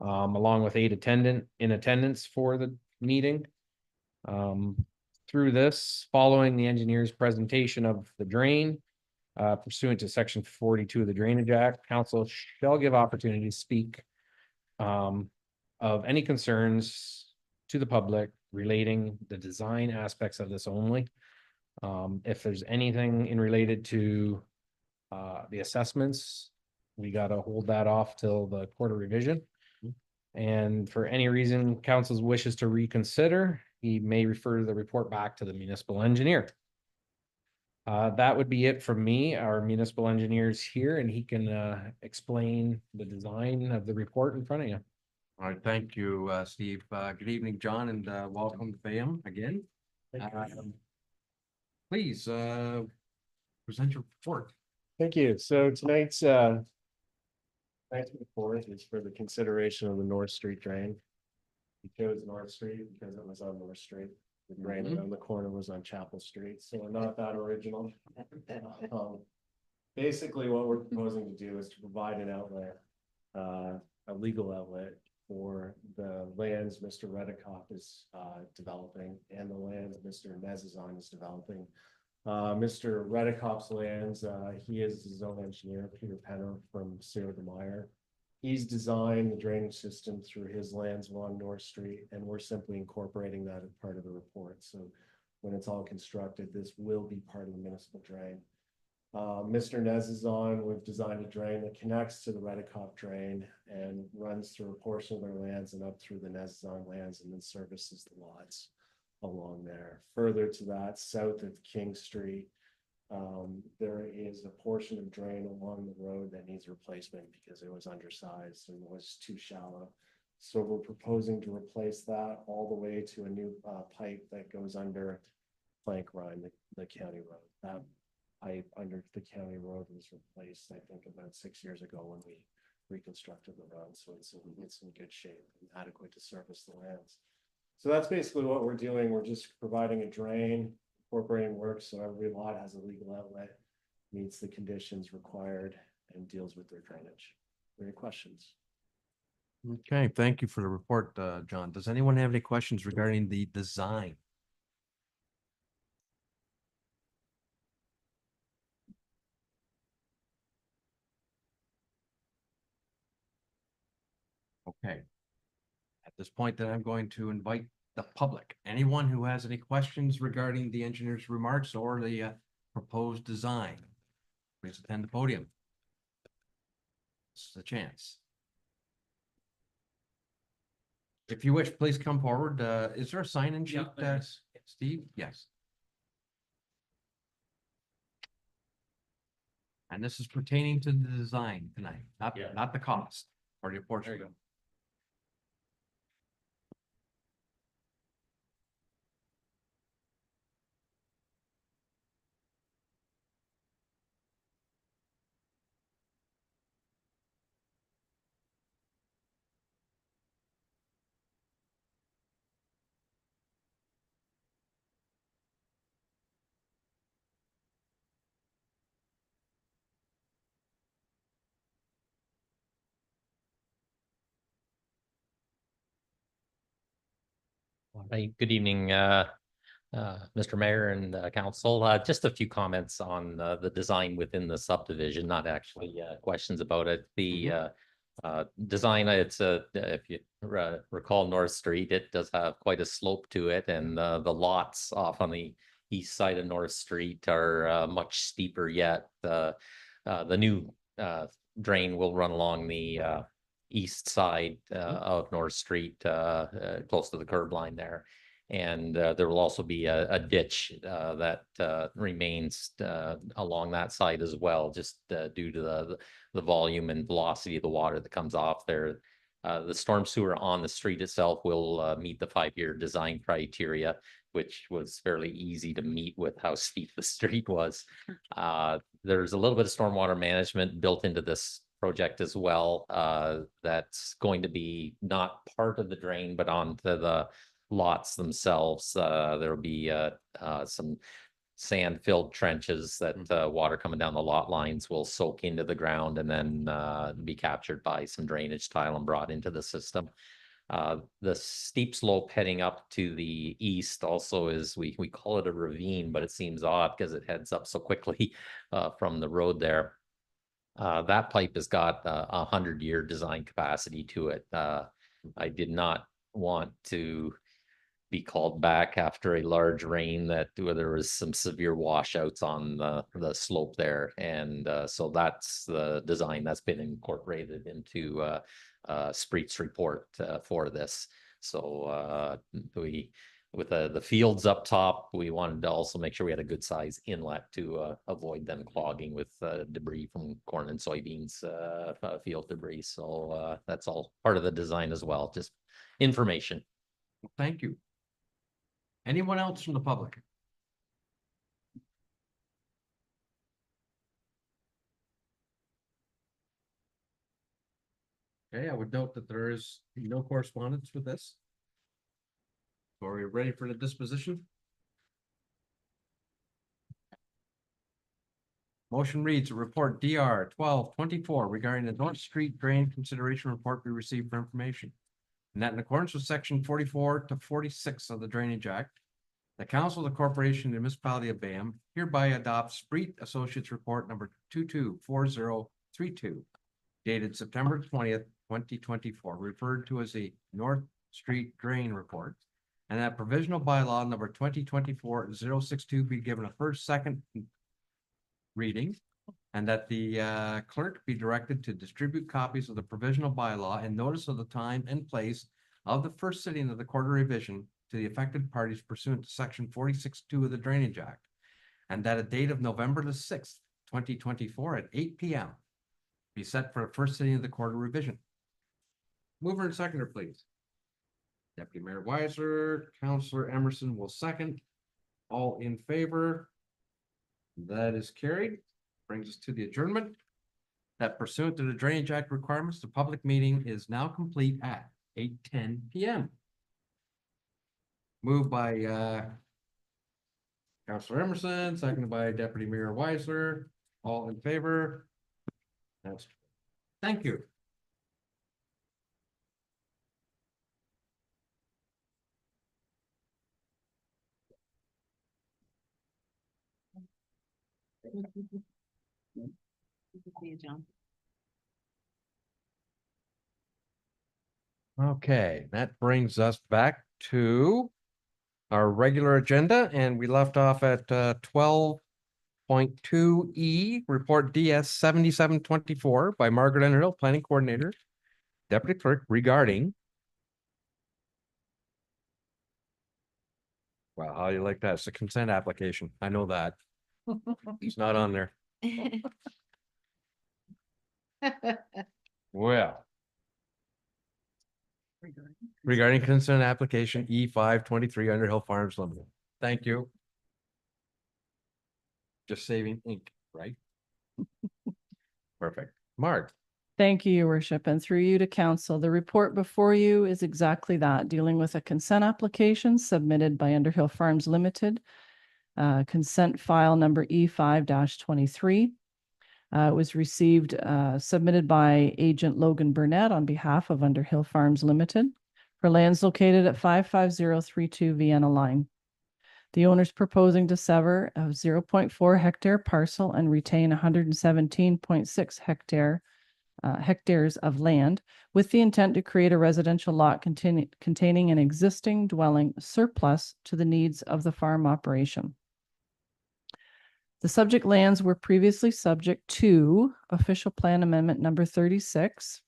along with 8 in attendance for the meeting. Through this, following the engineer's presentation of the drain, pursuant to section 42 of the Drainage Act, council shall give opportunity to speak of any concerns to the public relating the design aspects of this only. If there's anything in related to the assessments, we got to hold that off till the quarter revision. And for any reason council's wishes to reconsider, he may refer the report back to the municipal engineer. That would be it from me. Our municipal engineer's here and he can explain the design of the report in front of you. All right, thank you, Steve. Good evening, John, and welcome to BAM again. Please present your report. Thank you. So tonight's report is for the consideration of the North Street drain. We chose North Street because it was on North Street. The drain on the corner was on Chapel Street, so we're not that original. Basically, what we're proposing to do is to provide an outlet, a legal outlet for the lands Mr. Redicott is developing and the lands Mr. Nezazon is developing. Mr. Redicott's lands, he is his own engineer, Peter Penner from Sierra de Meyer. He's designed the drainage system through his lands along North Street, and we're simply incorporating that as part of the report. So when it's all constructed, this will be part of the municipal drain. Mr. Nezazon, we've designed a drain that connects to the Redicott drain and runs through a portion of their lands and up through the Nezazon lands and then services the lots along there. Further to that, south of King Street, there is a portion of drain along the road that needs replacement because it was undersized and was too shallow. So we're proposing to replace that all the way to a new pipe that goes under Plank Run, the county road. That pipe under the county road was replaced, I think, about 6 years ago when we reconstructed the road. So it's in good shape and adequate to service the lands. So that's basically what we're doing. We're just providing a drain, incorporating work so every lot has a legal outlet, meets the conditions required, and deals with their drainage. Any questions? Okay, thank you for the report, John. Does anyone have any questions regarding the design? Okay. At this point, then I'm going to invite the public. Anyone who has any questions regarding the engineer's remarks or the proposed design, please attend the podium. This is a chance. If you wish, please come forward. Is there a sign-in sheet, Steve? Yes. And this is pertaining to the design tonight, not the cost or the portion. Hey, good evening, Mr. Mayor and council. Just a few comments on the design within the subdivision, not actually questions about it. The design, if you recall North Street, it does have quite a slope to it, and the lots off on the east side of North Street are much steeper yet. The new drain will run along the east side of North Street, close to the curb line there. And there will also be a ditch that remains along that side as well, just due to the volume and velocity of the water that comes off there. The storm sewer on the street itself will meet the 5-year design criteria, which was fairly easy to meet with how steep the street was. There's a little bit of stormwater management built into this project as well. That's going to be not part of the drain, but onto the lots themselves. There will be some sand-filled trenches that water coming down the lot lines will soak into the ground and then be captured by some drainage tile and brought into the system. The steep slope heading up to the east also is, we call it a ravine, but it seems odd because it heads up so quickly from the road there. That pipe has got 100-year design capacity to it. I did not want to be called back after a large rain where there was some severe washouts on the slope there. And so that's the design that's been incorporated into Spreet's report for this. So with the fields up top, we wanted to also make sure we had a good size inlet to avoid them clogging with debris from corn and soybeans, field debris. So that's all part of the design as well, just information. Thank you. Anyone else from the public? Okay, I would note that there is no correspondence with this. So are we ready for the disposition? Motion reads, a report DR 1224 regarding the North Street drain consideration report be received for information. And that in accordance with section 44 to 46 of the Drainage Act, the Council of the Corporation of the Municipality of Bayham hereby adopts Spreet Associates Report number 224032, dated September 20th, 2024, referred to as the North Street Drain Report, and that provisional bylaw number 2024-062 be given a first, second reading, and that the clerk be directed to distribute copies of the provisional bylaw and notice of the time and place of the first sitting of the Court of Revision to the affected parties pursuant to section 46(2) of the Drainage Act, and that a date of November the 6th, 2024 at 8 p.m. be set for a first sitting of the Court of Revision. Mover and seconder, please. Deputy Mayor Weiser, Councillor Emerson will second. All in favor? That is carried. Brings us to the adjournment. That pursuant to the Drainage Act requirements, the public meeting is now complete at 8:10 p.m. Moved by Councillor Emerson, seconded by Deputy Mayor Weiser. All in favor? That's, thank you. See you, John. Okay, that brings us back to our regular agenda, and we left off at 12.2E, report DS 7724 by Margaret Underhill, Planning Coordinator, Deputy Clerk, regarding. Wow, how do you like that? It's a consent application. I know that. It's not on there. Well. Regarding consent application E523 Underhill Farms Limited. Thank you. Just saving ink, right? Perfect. Mark. Thank you, Your Worship, and through you to council. The report before you is exactly that, dealing with a consent application submitted by Underhill Farms Limited. Consent file number E5-23. It was received, submitted by Agent Logan Burnett on behalf of Underhill Farms Limited for lands located at 55032 Vienna Line. The owner's proposing to sever a 0.4 hectare parcel and retain 117.6 hectares of land with the intent to create a residential lot containing an existing dwelling surplus to the needs of the farm operation. The subject lands were previously subject to official plan amendment number 36,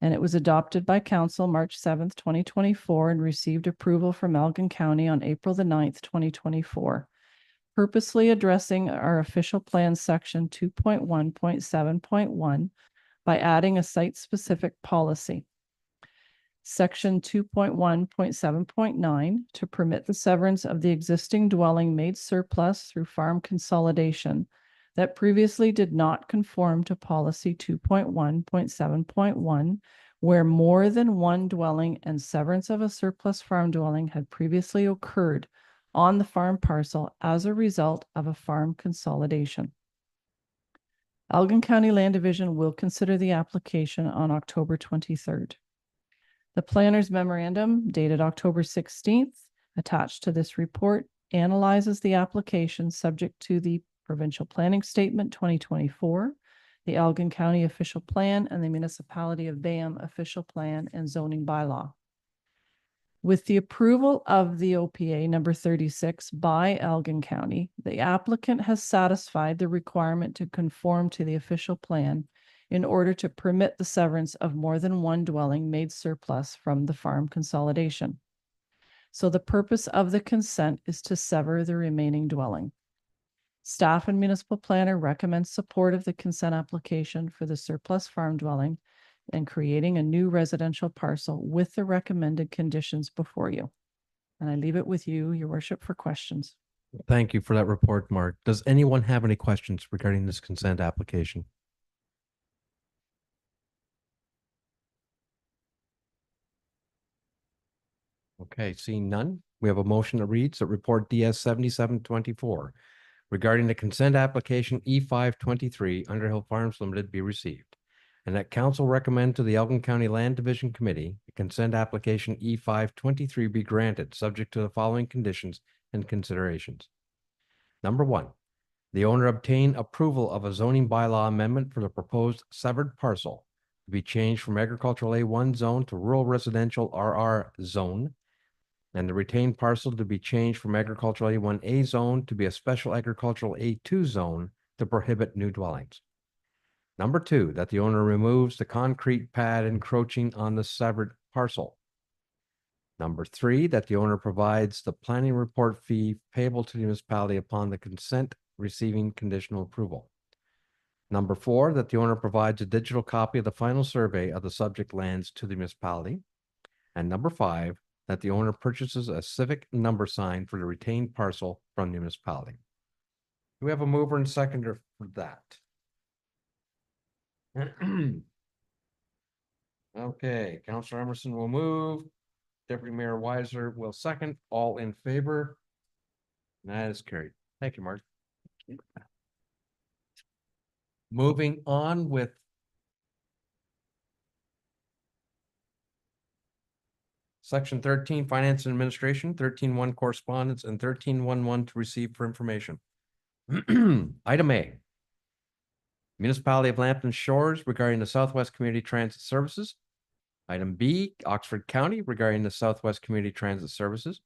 and it was adopted by council March 7th, 2024, and received approval from Elgin County on April the 9th, 2024, purposely addressing our official plan section 2.1.7.1 by adding a site-specific policy. Section 2.1.7.9 to permit the severance of the existing dwelling made surplus through farm consolidation that previously did not conform to policy 2.1.7.1, where more than one dwelling and severance of a surplus farm dwelling had previously occurred on the farm parcel as a result of a farm consolidation. Elgin County Land Division will consider the application on October 23rd. The planner's memorandum dated October 16th, attached to this report, analyzes the application subject to the Provincial Planning Statement 2024, the Elgin County Official Plan, and the Municipality of Bayham Official Plan and Zoning Bylaw. With the approval of the OPA number 36 by Elgin County, the applicant has satisfied the requirement to conform to the official plan in order to permit the severance of more than one dwelling made surplus from the farm consolidation. So the purpose of the consent is to sever the remaining dwelling. Staff and municipal planner recommend support of the consent application for the surplus farm dwelling and creating a new residential parcel with the recommended conditions before you. And I leave it with you, Your Worship, for questions. Thank you for that report, Mark. Does anyone have any questions regarding this consent application? Okay, seeing none, we have a motion that reads that report DS 7724 regarding the consent application E523 Underhill Farms Limited be received, and that council recommend to the Elgin County Land Division Committee the consent application E523 be granted, subject to the following conditions and considerations. Number one, the owner obtain approval of a zoning bylaw amendment for the proposed severed parcel to be changed from agricultural A1 zone to rural residential RR zone, and the retained parcel to be changed from agricultural A1A zone to be a special agricultural A2 zone to prohibit new dwellings. Number two, that the owner removes the concrete pad encroaching on the severed parcel. Number three, that the owner provides the planning report fee payable to the municipality upon the consent receiving conditional approval. Number four, that the owner provides a digital copy of the final survey of the subject lands to the municipality. And number five, that the owner purchases a civic number sign for the retained parcel from the municipality. Do we have a mover and seconder for that? Okay, Councilor Emerson will move. Deputy Mayor Weiser will second. All in favor? That is carried. Thank you, Mark. Moving on with Section 13, Finance and Administration, 13.1 Correspondence, and 13.11 to receive for information. Item A. Municipality of Lambton Shores regarding the Southwest Community Transit Services. Item B, Oxford County regarding the Southwest Community Transit Services.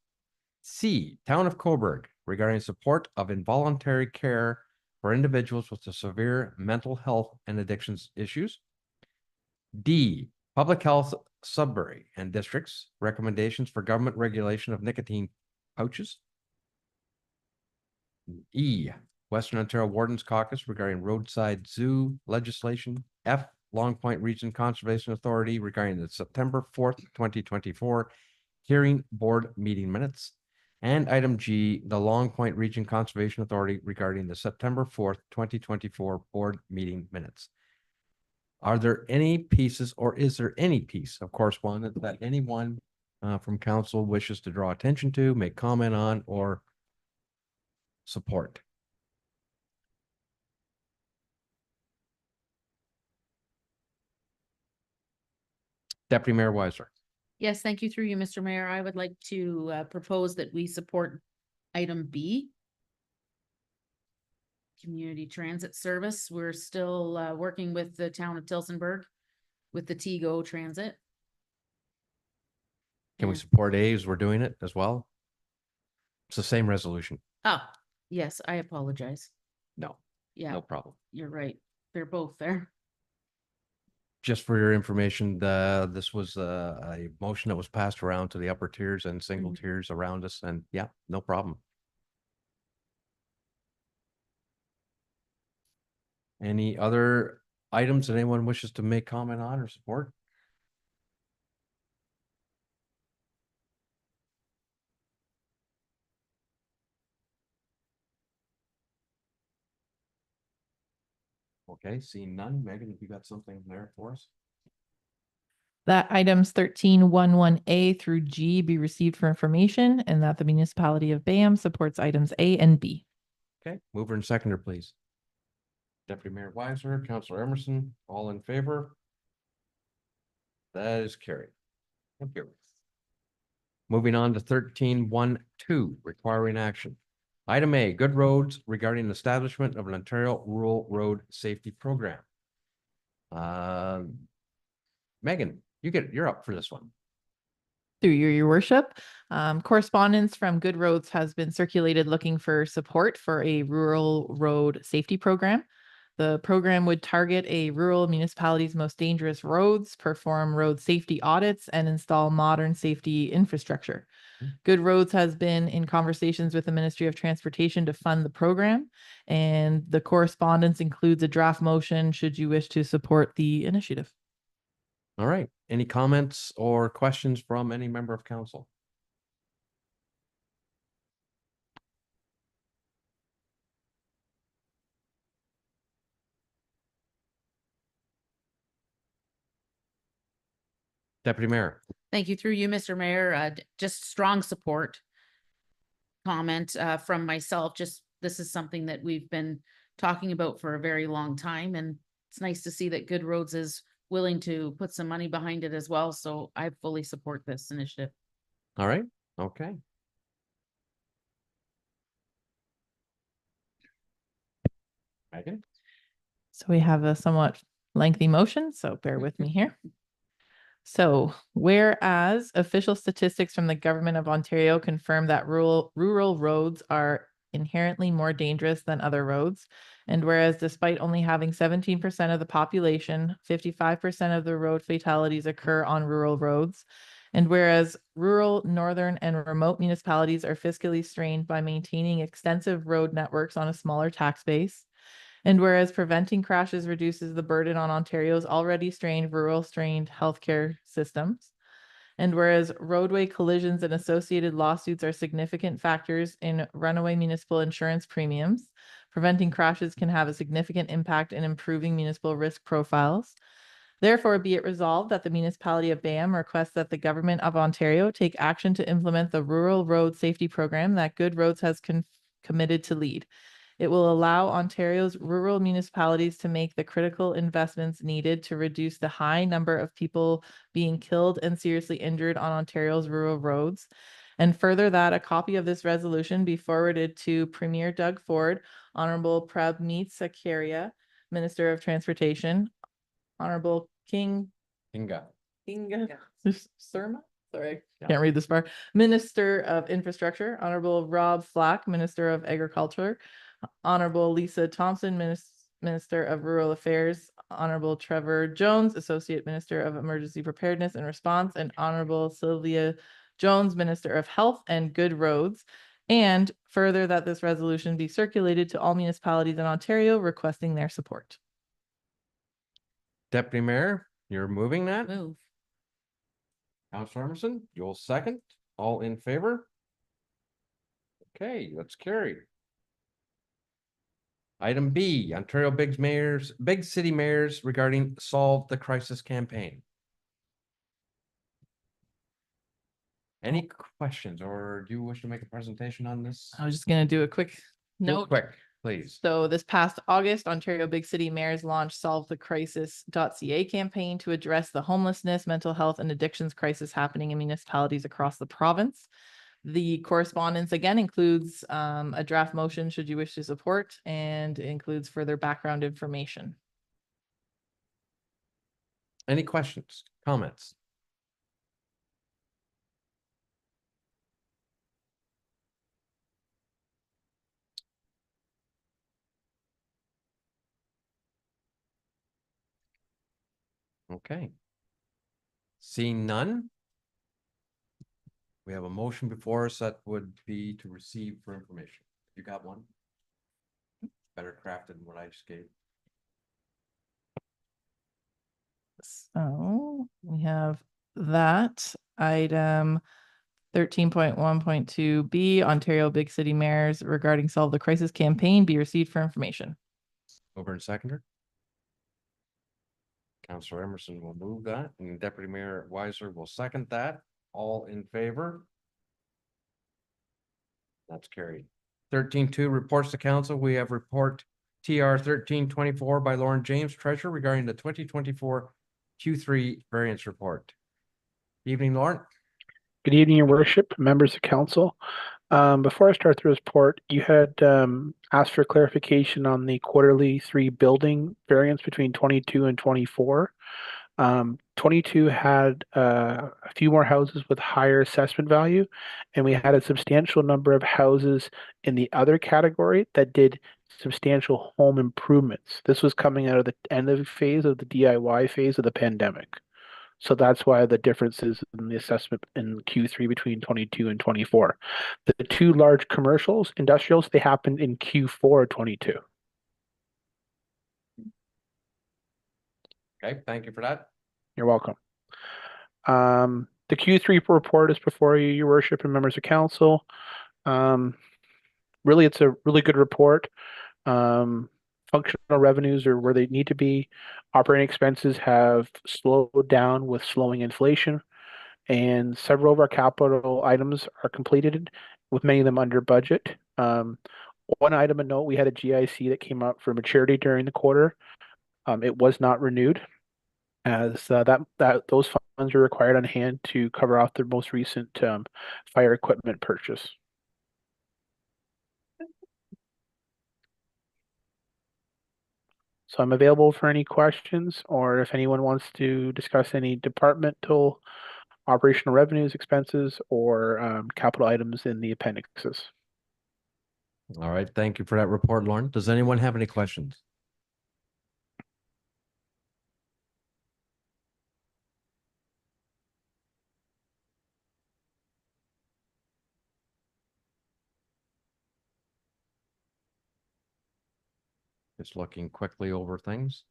C, Town of Coburg regarding support of involuntary care for individuals with a severe mental health and addictions issues. D, Public Health Sudbury and Districts recommendations for government regulation of nicotine pouches. E, Western Ontario Wardens Caucus regarding roadside zoo legislation. F, Long Point Region Conservation Authority regarding the September 4th, 2024 hearing board meeting minutes. And item G, the Long Point Region Conservation Authority regarding the September 4th, 2024 board meeting minutes. Are there any pieces or is there any piece of correspondence that anyone from council wishes to draw attention to, make comment on, or support? Deputy Mayor Weiser. Yes, thank you through you, Mr. Mayor. I would like to propose that we support item B. Community Transit Service. We're still working with the town of Tillsonburg with the TGO Transit. Can we And- support A as we're doing it as well? It's the same resolution. Oh, yes, I apologize. No, Yeah, no problem. you're right. They're both there. Just for your information, this was a motion that was passed around to the upper tiers and single tiers around us, and yeah, no problem. Any other items that anyone wishes to make comment on or support? Okay, seeing none. Megan, if you got something there for us? That items 1311A through G be received for information and that the municipality of Bayham supports items A and B. Okay, mover and seconder, please. Deputy Mayor Weiser, Councilor Emerson, all in favor? That is carried. Thank you. Moving on to 1312, requiring action. Item A, Good Roads regarding the establishment of an Ontario Rural Road Safety Program. Megan, you're up for this one. Through your worship, correspondence from Good Roads has been circulated looking for support for a rural road safety program. The program would target a rural municipality's most dangerous roads, perform road safety audits, and install modern safety infrastructure. Good Roads has been in conversations with the Ministry of Transportation to fund the program, and the correspondence includes a draft motion should you wish to support the initiative. All right. Any comments or questions from any member of council? Deputy Mayor. Thank you through you, Mr. Mayor. Just strong support. Comment from myself. Just this is something that we've been talking about for a very long time, and it's nice to see that Good Roads is willing to put some money behind it as well. So I fully support this initiative. All right. Okay. Megan? So we have a somewhat lengthy motion, so bear with me here. So whereas official statistics from the government of Ontario confirm that rural roads are inherently more dangerous than other roads, and whereas despite only having 17% of the population, 55% of the road fatalities occur on rural roads, and whereas rural, northern, and remote municipalities are fiscally strained by maintaining extensive road networks on a smaller tax base, and whereas preventing crashes reduces the burden on Ontario's already strained healthcare systems. And whereas roadway collisions and associated lawsuits are significant factors in runaway municipal insurance premiums, preventing crashes can have a significant impact in improving municipal risk profiles. Therefore, be it resolved that the municipality of Bayham requests that the government of Ontario take action to implement the rural road safety program that Good Roads has committed to lead. It will allow Ontario's rural municipalities to make the critical investments needed to reduce the high number of people being killed and seriously injured on Ontario's rural roads. And further that a copy of this resolution be forwarded to Premier Doug Ford, Honorable Prabmeet Sakaria, Minister of Transportation, Honorable Kinga. Inga Surma, sorry, can't read this far. Minister of Infrastructure, Honorable Rob Flack, Minister of Agriculture, Honorable Lisa Thompson, Minister of Rural Affairs, Honorable Trevor Jones, Associate Minister of Emergency Preparedness and Response, and Honorable Sylvia Jones, Minister of Health and Good Roads. And further, that this resolution be circulated to all municipalities in Ontario requesting their support. Deputy Mayor, you're moving that? Move. Councilor Emerson, you'll second. All in favor? Okay, that's carried. Item B, Ontario Big City Mayors regarding Solve the Crisis campaign. Any questions, or do you wish to make a presentation on this? I was just gonna do a quick Real note. quick, please. So this past August, Ontario Big City Mayors launched solvethecrisis.ca campaign to address the homelessness, mental health, and addictions crisis happening in municipalities across the province. The correspondence again includes a draft motion should you wish to support, and includes further background information. Any questions, comments? Okay. Seeing none. We have a motion before us that would be to receive for information. You got one? Better crafted than what I just gave. So we have that item 13.1.2B, Ontario Big City Mayors regarding Solve the Crisis campaign be received for information. Over and seconder. Councilor Emerson will move that, and Deputy Mayor Weiser will second that. All in favor? That's carried. 13.2 reports to council. We have report TR 1324 by Lauren James, Treasurer, regarding the 2024 Q3 variance report. Evening, Lauren. Good evening, Your Worship, members of council. Before I start the report, you had asked for clarification on the quarterly 3 building variance between 22 and 24. 22 had a few more houses with higher assessment value, and we had a substantial number of houses in the other category that did substantial home improvements. This was coming out of the end of phase of the DIY phase of the pandemic. So that's why the difference is in the assessment in Q3 between 22 and 24. The 2 large commercials, industrials, they happened in Q4 22. Okay, thank you for that. You're welcome. The Q3 report is before you, Your Worship, and members of council. Really, it's a really good report. Functional revenues are where they need to be. Operating expenses have slowed down with slowing inflation, and several of our capital items are completed, with many of them under budget. One item of note, we had a GIC that came up for maturity during the quarter. It was not renewed, as those funds are required on hand to cover off the most recent fire equipment purchase. So I'm available for any questions, or if anyone wants to discuss any departmental operational revenues, expenses, or capital items in the appendixes. All right, thank you for that report, Lauren. Does anyone have any questions? Just looking quickly over things.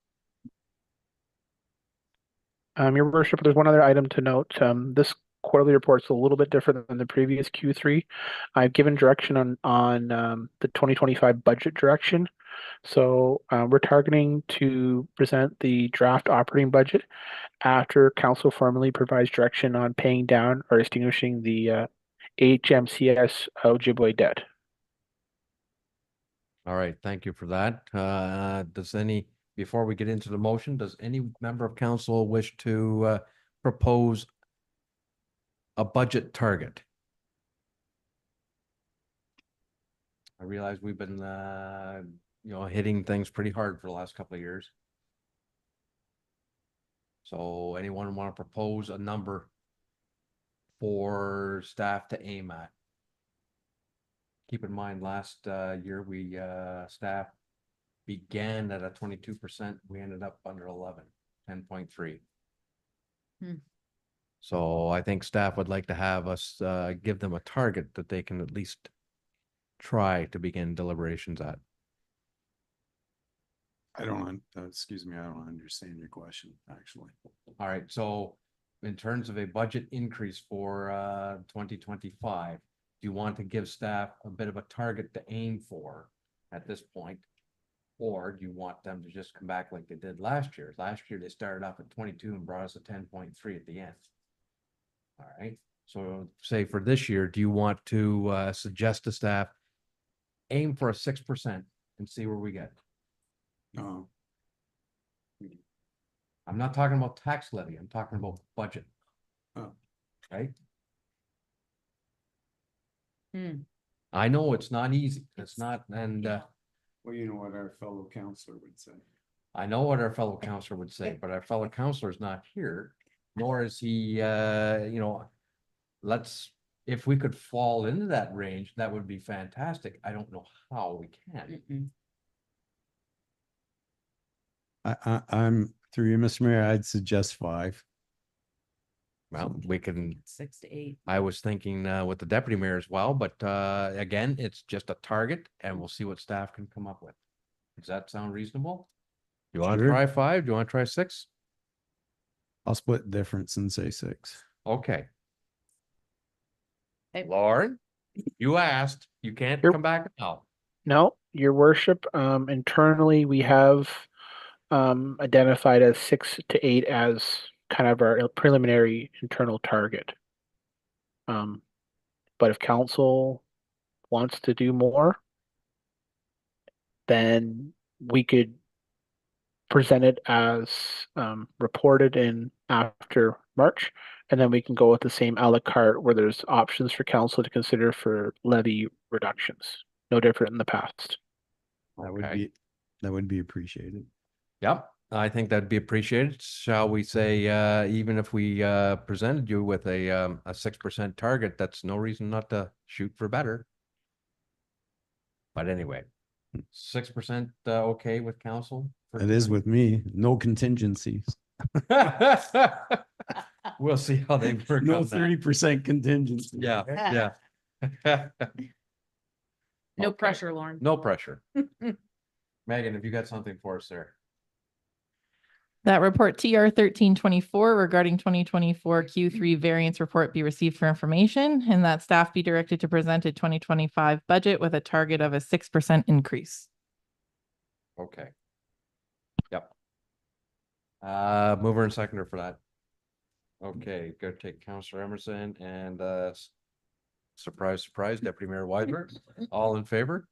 Your Worship, there's one other item to note. This quarterly report's a little bit different than the previous Q3. I've given direction on the 2025 budget direction. So we're targeting to present the draft operating budget after council formally provides direction on paying down or extinguishing the HMCS Ojibwe debt. All right, thank you for that. Before we get into the motion, does any member of council wish to propose a budget target? I realize we've been, hitting things pretty hard for the last couple of years. So anyone want to propose a number for staff to aim at? Keep in mind, last year, we staff began at a 22%. We ended up under 10.3. So I think staff would like to have us give them a target that they can at least try to begin deliberations at. I don't, excuse me, I don't understand your question, actually. All right, so in terms of a budget increase for 2025, do you want to give staff a bit of a target to aim for at this point? Or do you want them to just come back like they did last year? Last year, they started off at 22 and brought us a 10.3 at the end. All right, so say for this year, do you want to suggest to staff aim for a 6% and see where we get? No. I'm not talking about tax levy, I'm talking about budget. Oh. Right? Hmm. I know it's not easy, it's not, and Well, you know what our fellow counselor would say. I know what our fellow counselor would say, but our fellow counselor is not here, nor is he, you know, if we could fall into that range, that would be fantastic. I don't know how we can. I'm through you, Mr. Mayor, I'd suggest 5. Well, we can, 6 to 8. I was thinking with the deputy mayor as well, but again, it's just a target and we'll see what staff can come up with. Does that sound reasonable? You want to Sure. try 5? Do you want to try 6? I'll split difference and say 6. Okay. Hey. Lauren, you asked, you can't You're- come back now. No, your worship, internally, we have identified as 6 to 8 as kind of our preliminary internal target. But if council wants to do more, then we could present it as reported in after March, and then we can go with the same a la carte where there's options for council to consider for levy reductions, no different in the past. Okay. That would be appreciated. Yep, I think that'd be appreciated. Shall we say, even if we presented you with a 6% target, that's no reason not to shoot for better. But anyway, 6% okay with council? It is with me, no contingencies. We'll see how they work No on that. 30% contingency. Yeah, yeah. No Okay. pressure, Lauren. No pressure. Megan, have you got something for us there? That report TR 1324 regarding 2024 Q3 variance report be received for information, and that staff be directed to present a 2025 budget with a target of a 6% increase. Okay. Yep. Mover and seconder for that. Okay, go take Counselor Emerson and surprise, surprise, Deputy Mayor Weidler. All in favor?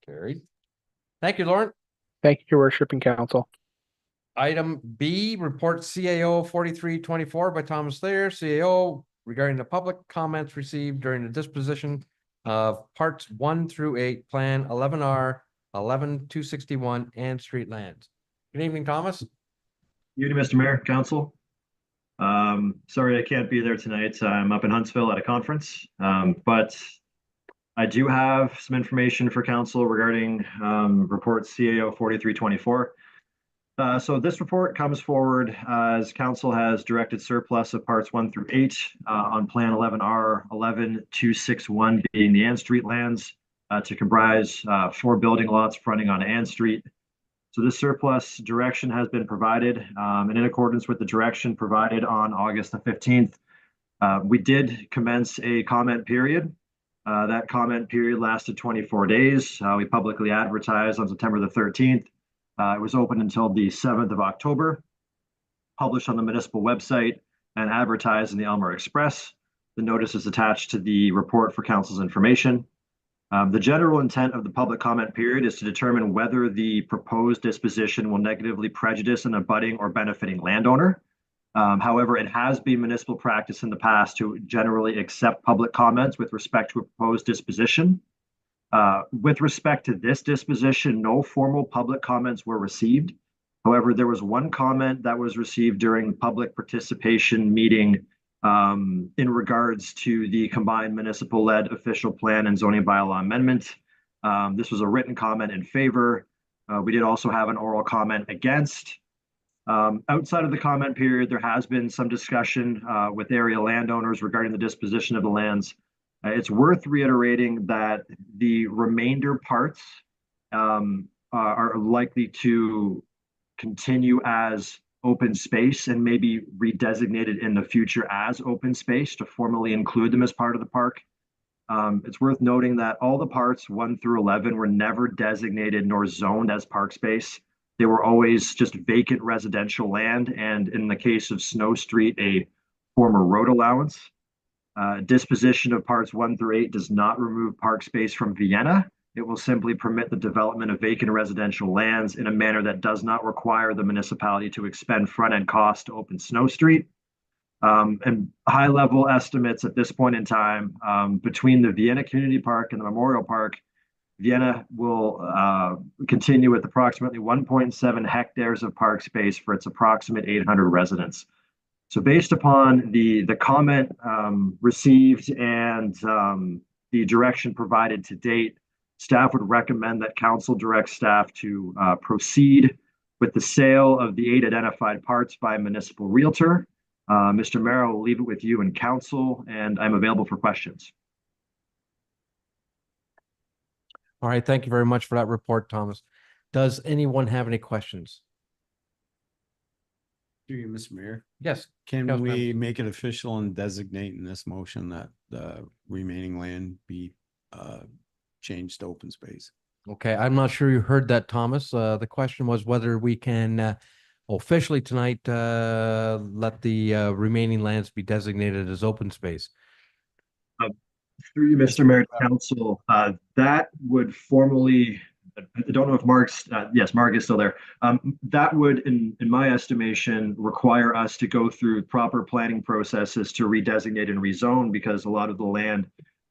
Carried. Thank you, Lauren. Thank you, your worship and council. Item B, report CAO 4324 by Thomas Thayer, CAO, regarding the public comments received during the disposition of parts 1 through 8, Plan 11R, 11-261, and street lands. Good evening, Thomas. Good evening, Mr. Mayor, council. Sorry I can't be there tonight. I'm up in Huntsville at a conference, but I do have some information for council regarding report CAO 4324. So this report comes forward as council has directed surplus of parts 1 through 8 on Plan 11R 11-261 being the Ann Street lands to comprise 4 building lots fronting on Ann Street. So this surplus direction has been provided, and in accordance with the direction provided on August the 15th, we did commence a comment period. That comment period lasted 24 days. We publicly advertised on September the 13th. It was open until the 7th of October, published on the municipal website and advertised in the Elmer Express. The notice is attached to the report for council's information. The general intent of the public comment period is to determine whether the proposed disposition will negatively prejudice an abutting or benefiting landowner. However, it has been municipal practice in the past to generally accept public comments with respect to a proposed disposition. With respect to this disposition, no formal public comments were received. However, there was one comment that was received during public participation meeting in regards to the combined municipal-led official plan and zoning bylaw amendment. This was a written comment in favor. We did also have an oral comment against. Outside of the comment period, there has been some discussion with area landowners regarding the disposition of the lands. It's worth reiterating that the remainder parts are likely to continue as open space and maybe redesignated in the future as open space to formally include them as part of the park. It's worth noting that all the parts 1 through 11 were never designated nor zoned as park space. They were always just vacant residential land, and in the case of Snow Street, a former road allowance. Disposition of parts 1 through 8 does not remove park space from Vienna. It will simply permit the development of vacant residential lands in a manner that does not require the municipality to expend front-end costs to open Snow Street. And high-level estimates at this point in time, between the Vienna Community Park and the Memorial Park, Vienna will continue with approximately 1.7 hectares of park space for its approximate 800 residents. So based upon the comment received and the direction provided to date, staff would recommend that council direct staff to proceed with the sale of the 8 identified parts by a municipal realtor. Mr. Mayor, I will leave it with you and council, and I'm available for questions. All right, thank you very much for that report, Thomas. Does anyone have any questions? Through you, Mr. Mayor. Yes. Can Councilmember. we make it official and designate in this motion that the remaining land be changed to open space? Okay, I'm not sure you heard that, Thomas. The question was whether we can officially tonight let the remaining lands be designated as open space. Through you, Mr. Mayor, council, that would formally, I don't know if Mark's, yes, Mark is still there. That would, in my estimation, require us to go through proper planning processes to redesignate and rezone, because a lot of the land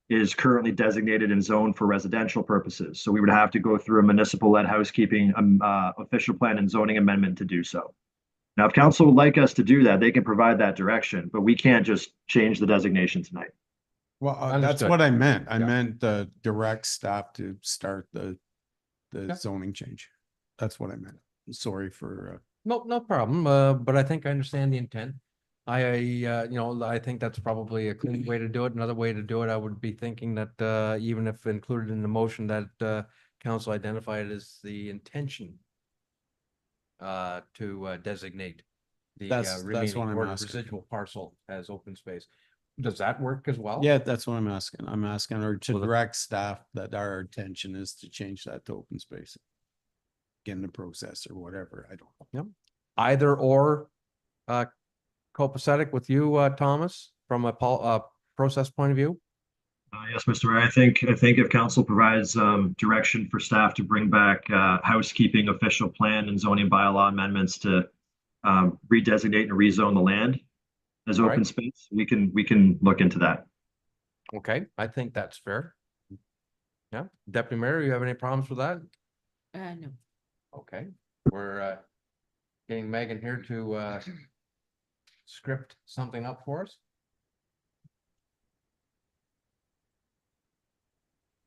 is currently designated and zoned for residential purposes. So we would have to go through a municipal-led housekeeping official plan and zoning amendment to do so. Now, if council would like us to do that, they can provide that direction, but we can't just change the designation tonight. Well, that's Understood. what I meant. I Yeah. meant the direct staff to start the Yeah. zoning change. That's what I meant. Sorry for, No problem. But I think I understand the intent. I think that's probably a clean way to do it. Another way to do it, I would be thinking that even if included in the motion that council identified as the intention to designate the That's remaining what I'm or asking. residual parcel as open space. Does that work as well? yeah, that's what I'm asking. I'm asking her to Well, the- direct staff that our intention is to change that to open space. Get in the process or whatever. I don't know. Either or copacetic with you, Thomas, from a process point of view? Yes, Mr. Mayor, I think if council provides direction for staff to bring back housekeeping official plan and zoning bylaw amendments to redesignate and rezone the land as All open right. space, we can look into that. Okay, I think that's fair. Yeah, Deputy Mayor, you have any problems with that? No. Okay, we're getting Megan here to script something up for us.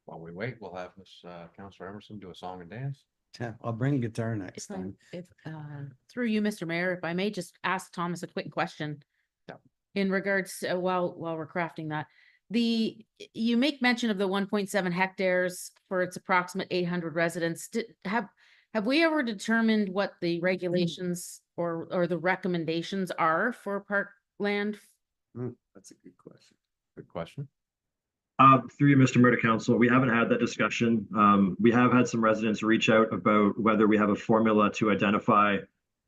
While we wait, we'll have Miss Councilor Emerson do a song and dance. Yeah, I'll bring guitar next time. If, through you, Mr. Mayor, if I may just ask Thomas a quick question. Yeah. In regards to, while we're crafting that, you make mention of the 1.7 hectares for its approximate 800 residents. Have we ever determined what the regulations or the recommendations are for park land? That's a good question. Good question. Through you, Mr. Mayor, to council, we haven't had that discussion. We have had some residents reach out about whether we have a formula to identify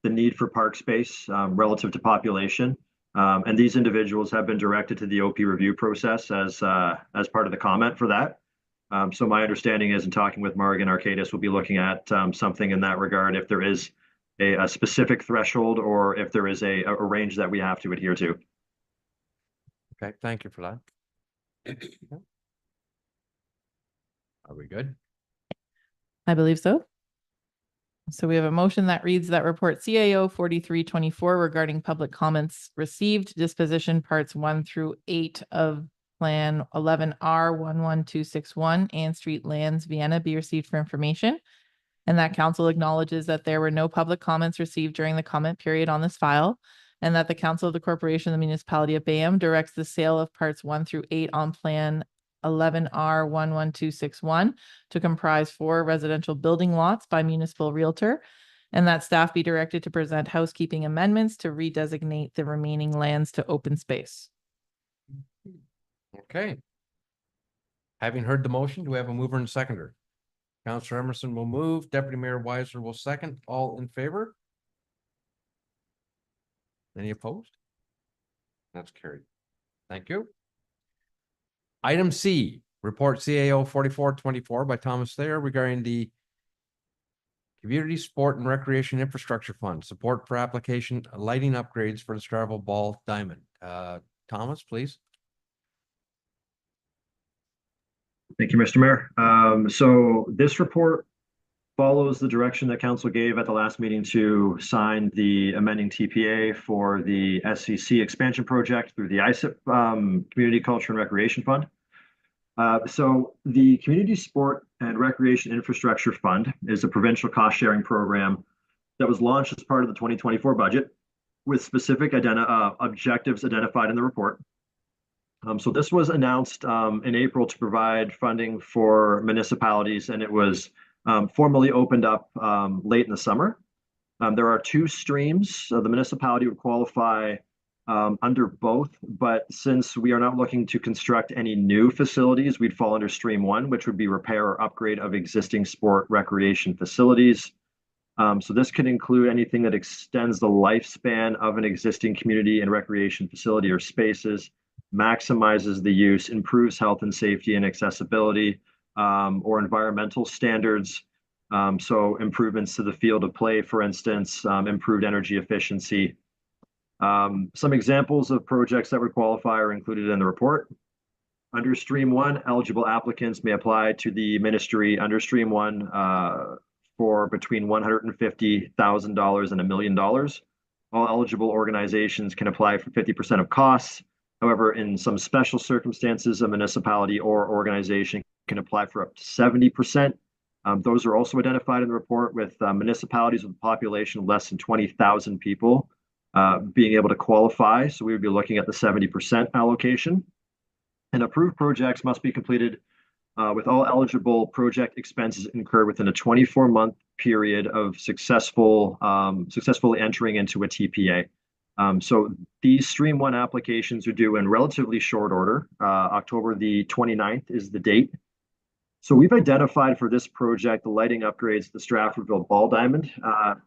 the need for park space relative to population. And these individuals have been directed to the OP review process as part of the comment for that. So my understanding is, in talking with Morgan Arcadis, we'll be looking at something in that regard if there is a specific threshold or if there is a range that we have to adhere to. Okay, thank you for that. Are we good? I believe so. So we have a motion that reads that report CAO 4324 regarding public comments received, disposition parts 1 through 8 of Plan 11R 11261 Ann Street Lands, Vienna be received for information. And that council acknowledges that there were no public comments received during the comment period on this file. And that the council of the corporation of the municipality of Bayham directs the sale of parts 1 through 8 on Plan 11R 11261 to comprise 4 residential building lots by municipal realtor, and that staff be directed to present housekeeping amendments to redesignate the remaining lands to open space. Okay. Having heard the motion, do we have a mover and seconder? Counselor Emerson will move, Deputy Mayor Weiser will second. All in favor? Any opposed? That's carried. Thank you. Item C, report CAO 4424 by Thomas Thayer regarding the Community Sport and Recreation Infrastructure Fund, support for application lighting upgrades for the Stratford Ball Diamond. Thomas, please. Thank you, Mr. Mayor. So this report follows the direction that council gave at the last meeting to sign the amending TPA for the SCC expansion project through the ISIP Community Culture and Recreation Fund. So the Community Sport and Recreation Infrastructure Fund is a provincial cost-sharing program that was launched as part of the 2024 budget with specific objectives identified in the report. So this was announced in April to provide funding for municipalities, and it was formally opened up late in the summer. There are 2 streams. So the municipality would qualify under both, but since we are not looking to construct any new facilities, we'd fall under stream 1, which would be repair or upgrade of existing sport recreation facilities. So this could include anything that extends the lifespan of an existing community and recreation facility or spaces, maximizes the use, improves health and safety and accessibility, or environmental standards. So improvements to the field of play, for instance, improved energy efficiency. Some examples of projects that would qualify are included in the report. Under Stream 1, eligible applicants may apply to the ministry under Stream 1 for between $150,000 and $1 million. All eligible organizations can apply for 50% of costs. However, in some special circumstances, a municipality or organization can apply for up to 70%. Those are also identified in the report, with municipalities with a population of less than 20,000 people being able to qualify. So we would be looking at the 70% allocation. And approved projects must be completed with all eligible project expenses incurred within a 24-month period of successfully entering into a TPA. So these Stream 1 applications are due in relatively short order. October the 29th is the date. So we've identified for this project the lighting upgrades at the Stratfordville Ball Diamond.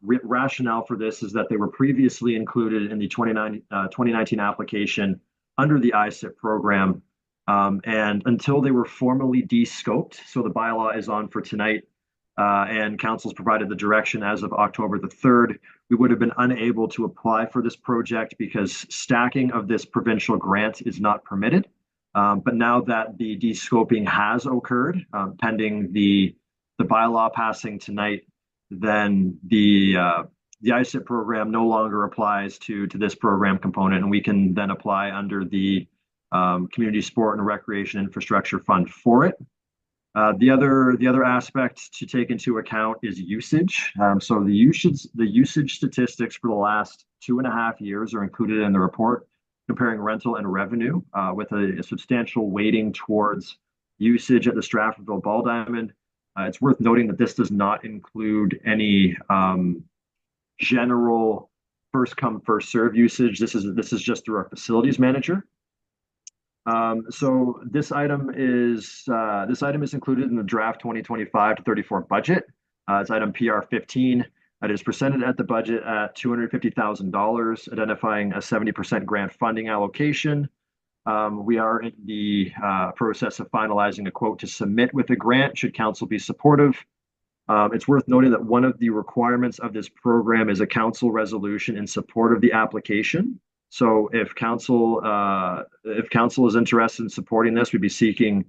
Rationale for this is that they were previously included in the 2019 application under the ISIP program. And until they were formally de-scoped, so the bylaw is on for tonight, and council's provided the direction as of October the 3rd, we would have been unable to apply for this project because stacking of this provincial grant is not permitted. But now that the de-scoping has occurred, pending the bylaw passing tonight, then the ISIP program no longer applies to this program component, and we can then apply under the Community Sport and Recreation Infrastructure Fund for it. The other aspect to take into account is usage. So the usage statistics for the last 2.5 years are included in the report, comparing rental and revenue, with a substantial weighting towards usage at the Stratfordville Ball Diamond. It's worth noting that this does not include any general first come first serve usage. This is just through our facilities manager. So this item is included in the draft 2025-34 budget. It's item PR 15. It is presented at the budget at $250,000, identifying a 70% grant funding allocation. We are in the process of finalizing a quote to submit with a grant, should council be supportive. It's worth noting that one of the requirements of this program is a council resolution in support of the application. So if council is interested in supporting this, we'd be seeking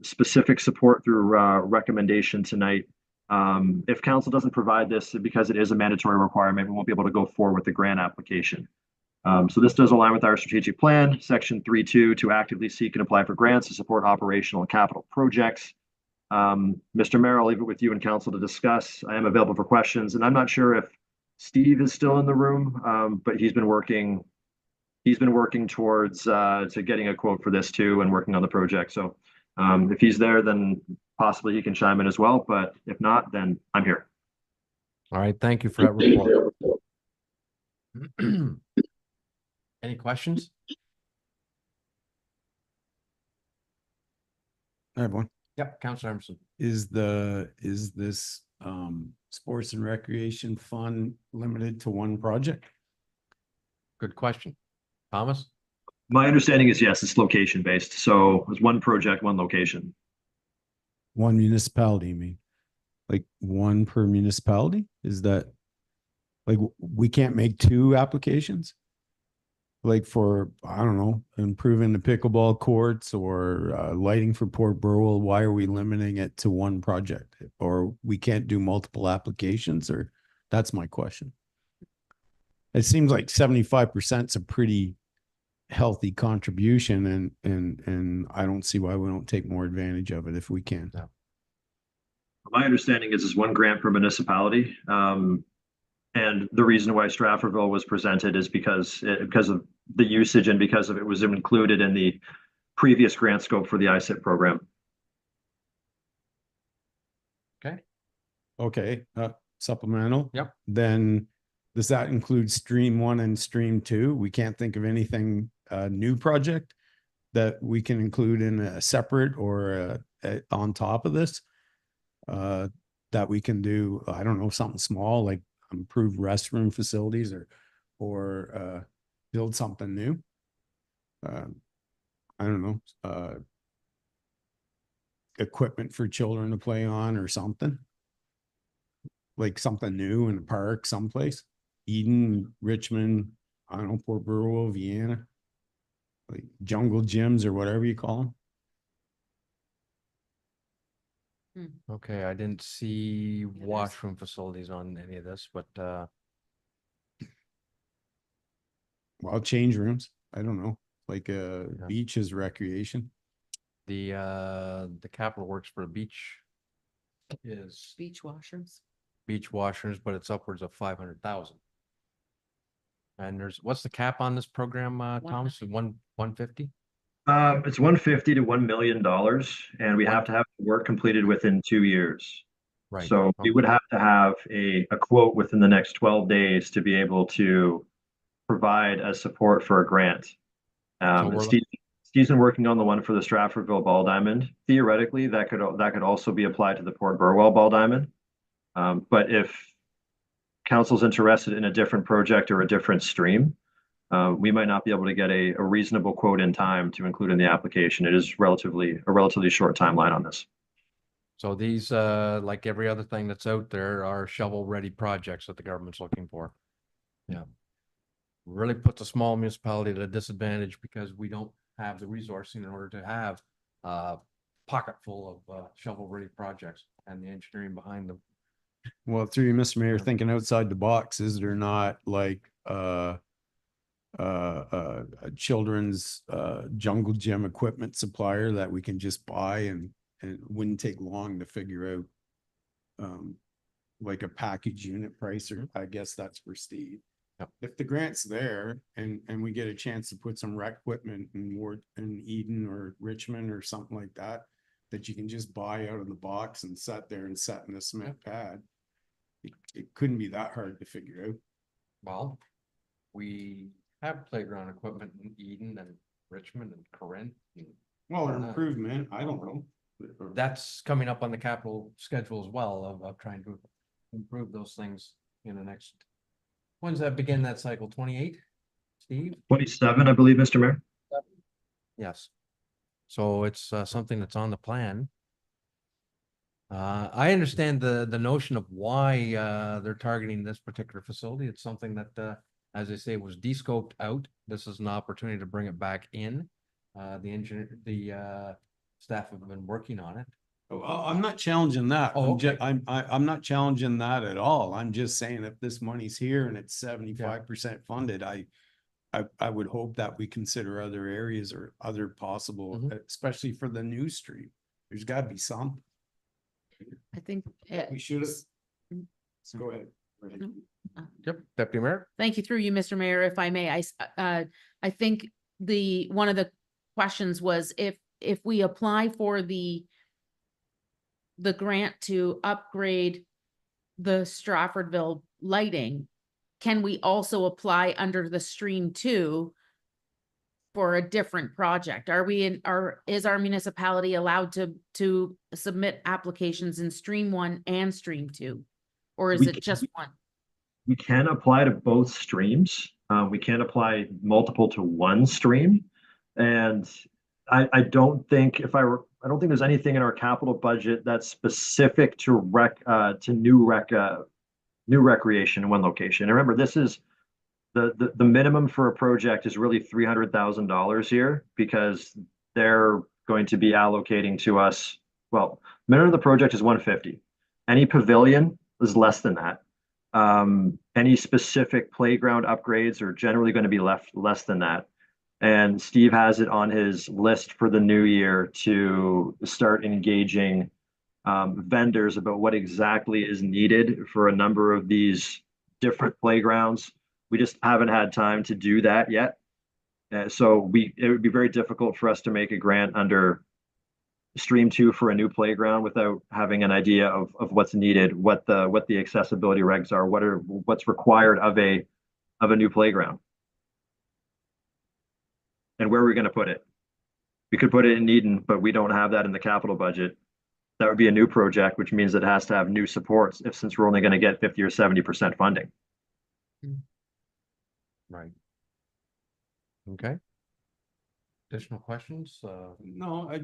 specific support through recommendation tonight If council doesn't provide this, because it is a mandatory requirement, we won't be able to go forward with the grant application. So this does align with our strategic plan, section 3.2, to actively seek and apply for grants to support operational and capital projects. Mr. Mayor, I'll leave it with you and council to discuss. I am available for questions, and I'm not sure if Steve is still in the room, but he's been working towards to getting a quote for this too and working on the project. So if he's there, then possibly he can chime in as well. But if not, then I'm here. All right, thank you for that report. Any questions? I have one. Yep, Councilor Emerson. Is this sports and recreation fund limited to one project? Good question. Thomas? My understanding is yes, it's location based. So it's one project, one location. One municipality, you mean? Like one per municipality? Is that like we can't make two applications? Like for, I don't know, improving the pickleball courts or lighting for Port Burwell, why are we limiting it to one project? Or we can't do multiple applications, or that's my question. It seems like 75% is a pretty healthy contribution, and I don't see why we don't take more advantage of it if we can. Yeah. My understanding is one grant per municipality. And the reason why Stratfordville was presented is because of the usage and because of it was included in the previous grant scope for the ISIP program. Okay, supplemental. Yep. Then does that include stream 1 and stream 2? We can't think of anything new project that we can include in a separate or on top of this that we can do. I don't know, something small like improve restroom facilities or build something new. I don't know, equipment for children to play on or something. Like something new in a park someplace. Eden, Richmond, I don't know, Port Burwell, Vienna. Like jungle gyms or whatever you call them. Okay, I didn't see washroom facilities on any of this, but Well, change rooms. I don't know. Like Yeah. beaches, recreation. the capital works for the beach is Beach washrooms. beach washers, but it's upwards of 500,000. And what's the cap on this program, Thomas? 150? It's $150 to $1 million, and we have to have the work completed within 2 years. Right. So we would have to have a quote within the next 12 days to be able to provide as support for a grant. And Steve's been working on the one for the Stratfordville Ball Diamond. Theoretically, that could also be applied to the Port Burwell Ball Diamond. But if council's interested in a different project or a different stream, we might not be able to get a reasonable quote in time to include in the application. It is a relatively short timeline on this. So these, like every other thing that's out there, are shovel-ready projects that the government's looking for. Yeah. Really puts a small municipality at a disadvantage because we don't have the resourcing in order to have a pocket full of shovel-ready projects and the engineering behind them. Well, through you, Mr. Mayor, thinking outside the box, is there not like a children's jungle gym equipment supplier that we can just buy and it wouldn't take long to figure out like a package unit price, or I guess that's for Steve. Yep. If the grant's there and we get a chance to put some rec equipment in Eden or Richmond or something like that, that you can just buy out of the box and set there and set in a cement pad, it couldn't be that hard to figure out. Well, we have playground equipment in Eden and Richmond and Corinth. Well, an improvement, I don't know. That's coming up on the capital schedule as well of trying to improve those things in the next. When's that begin that cycle? 28, Steve? 27, I believe, Mr. Mayor. Yes. So it's something that's on the plan. I understand the notion of why they're targeting this particular facility. It's something that, as I say, was de-scoped out. This is an opportunity to bring it back in. The staff have been working on it. I'm not challenging that. Oh, I'm just, okay. I'm not challenging that at all. I'm just saying if this money's here and it's 75% funded, I would hope that we consider other areas or other possible, Mhm. especially for the new street. There's gotta be some. I think, We should have. Go ahead. Yep, Deputy Mayor. thank you through you, Mr. Mayor, if I may, I think one of the questions was if we apply for the grant to upgrade the Stratfordville lighting, can we also apply under the Stream 2 for a different project? Are we is our municipality allowed to submit applications in Stream 1 and Stream 2? Or is We it just one? We can apply to both streams. We can apply multiple to one stream. And I don't think I don't think there's anything in our capital budget that's specific to new recreation in one location. And remember, this is the minimum for a project is really $300,000 here because they're going to be allocating to us. Well, minimum of the project is 150. Any pavilion is less than that. Any specific playground upgrades are generally going to be less than that. And Steve has it on his list for the new year to start engaging vendors about what exactly is needed for a number of these different playgrounds. We just haven't had time to do that yet. So it would be very difficult for us to make a grant under Stream 2 for a new playground without having an idea of what's needed, what the accessibility regs are, what's required of a new playground. And where are we going to put it? We could put it in Eden, but we don't have that in the capital budget. That would be a new project, which means it has to have new supports since we're only going to get 50 or 70% funding. Right. Okay. Additional questions? No, I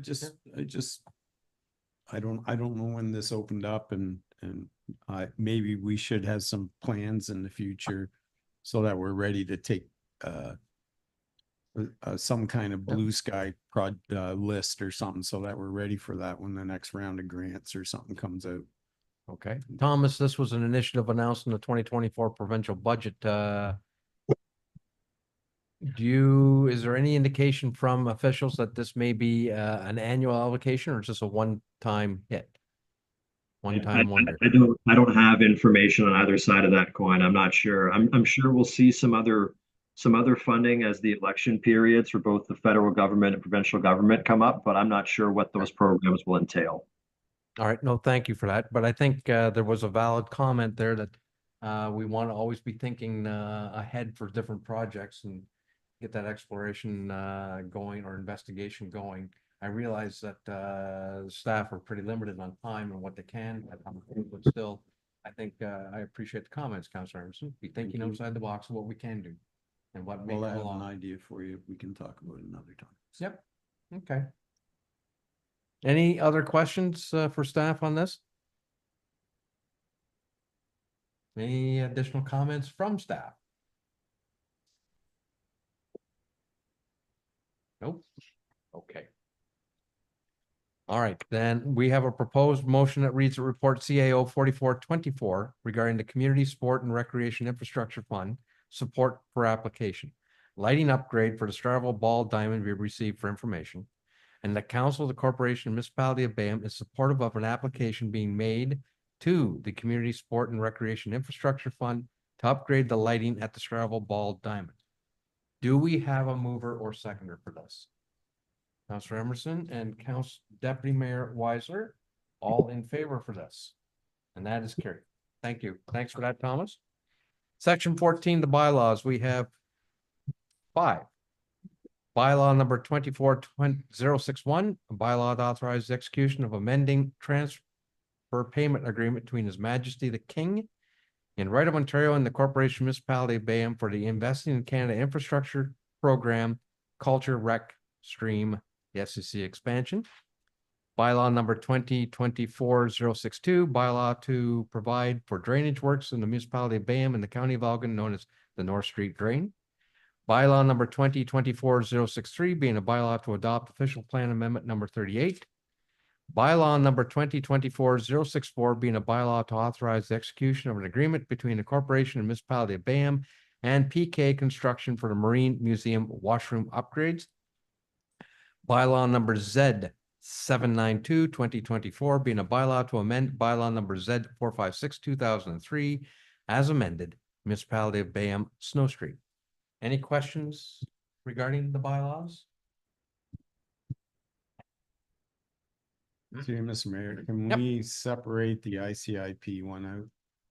don't know when this opened up and maybe we should have some plans in the future so that we're ready to take, some kind of blue sky list or something so that we're ready for that when the next round of grants or something comes out. Okay. Thomas, this was an initiative announced in the 2024 provincial budget. Is there any indication from officials that this may be an annual allocation or just a one-time hit? One-time wonder. I don't have information on either side of that coin. I'm not sure. I'm sure we'll see some other funding as the election periods for both the federal government and provincial government come up, but I'm not sure what those programs will entail. All right. No, thank you for that. But I think there was a valid comment there that we want to always be thinking ahead for different projects and get that exploration going or investigation going. I realize that staff are pretty limited on time and what they can, but still, I think I appreciate the comments, Councilor Emerson. Be thinking outside the box of what we can do and what may Well, I come have an along. idea for you. We can talk about it another time. Yep. Okay. Any other questions for staff on this? Any additional comments from staff? Nope. Okay. All right, then we have a proposed motion that reads a report CAO 4424 regarding the Community Sport and Recreation Infrastructure Fund support for application. Lighting upgrade for the Stratfordville Ball Diamond we received for information. And the Council of the Corporation Municipality of Bayham is supportive of an application being made to the Community Sport and Recreation Infrastructure Fund to upgrade the lighting at the Stratfordville Ball Diamond. Do we have a mover or seconder for this? Councilor Emerson and Deputy Mayor Weisler, all in favor for this. And that is carried. Thank you. Thanks for that, Thomas. Section 14, the bylaws, we have 5. Bylaw number 24061, a bylaw to authorize the execution of amending transfer payment agreement between His Majesty the King in Right of Ontario and the Corporation Municipality of Bayham for the Investing in Canada Infrastructure Program, Culture Rec Stream, the SCC expansion. Bylaw number 2024-062, bylaw to provide for drainage works in the municipality of Bayham and the county of Elgin, known as the North Street Drain. Bylaw number 2024-063, being a bylaw to adopt official plan amendment number 38. Bylaw number 2024-064 being a bylaw to authorize the execution of an agreement between the corporation and municipality of Bayham and PK Construction for the Marine Museum washroom upgrades. Bylaw number Z 792-2024 being a bylaw to amend bylaw number Z 456-2003 as amended, municipality of Bayham, Snow Street. Any questions regarding the bylaws? Through you, Mr. Mayor, can Yep. we separate the ICIP one out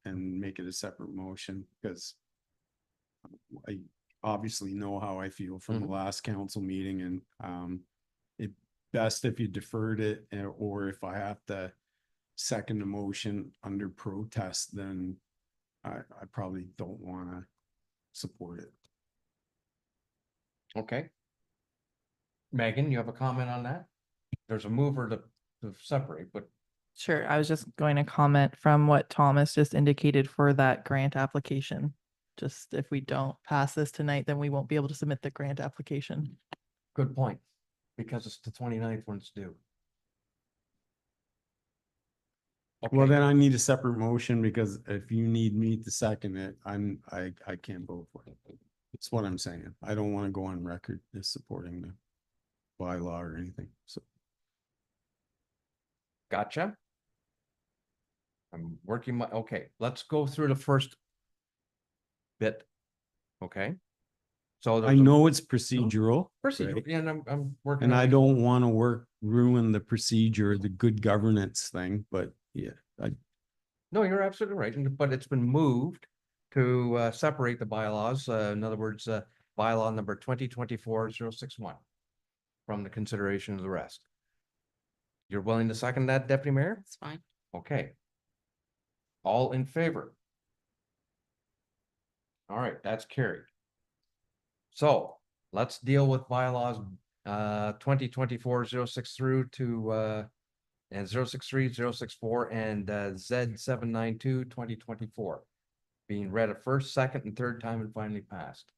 and make it a separate motion? Because I obviously know how I feel from the last council meeting, and it best if you deferred it, or if I have to second the motion under protest, then I probably don't want to support it. Okay. Megan, you have a comment on that? There's a mover to separate, but Sure, I was just going to comment from what Thomas just indicated for that grant application. Just if we don't pass this tonight, then we won't be able to submit the grant application. good point, because it's the 29th when it's due. Well, Okay. then I need a separate motion, because if you need me to second it, I can't vote for it. That's what I'm saying. I don't want to go on record as supporting the bylaw or anything, so. Gotcha. I'm working my, okay, let's go through the first bit. Okay. So I there's a know it's procedural. procedure, right? yeah, and I'm working. And on I it. don't want to ruin the procedure, the good governance thing, but yeah, No, you're absolutely right, but it's been moved to separate the bylaws, in other words, bylaw number 2024-061 from the consideration of the rest. You're willing to second that, Deputy Mayor? That's fine. Okay. All in favor? All right, that's carried. So let's deal with bylaws 2024-06 through to and 063, 064, and Z 792-2024 being read a first, second, and third time and finally passed.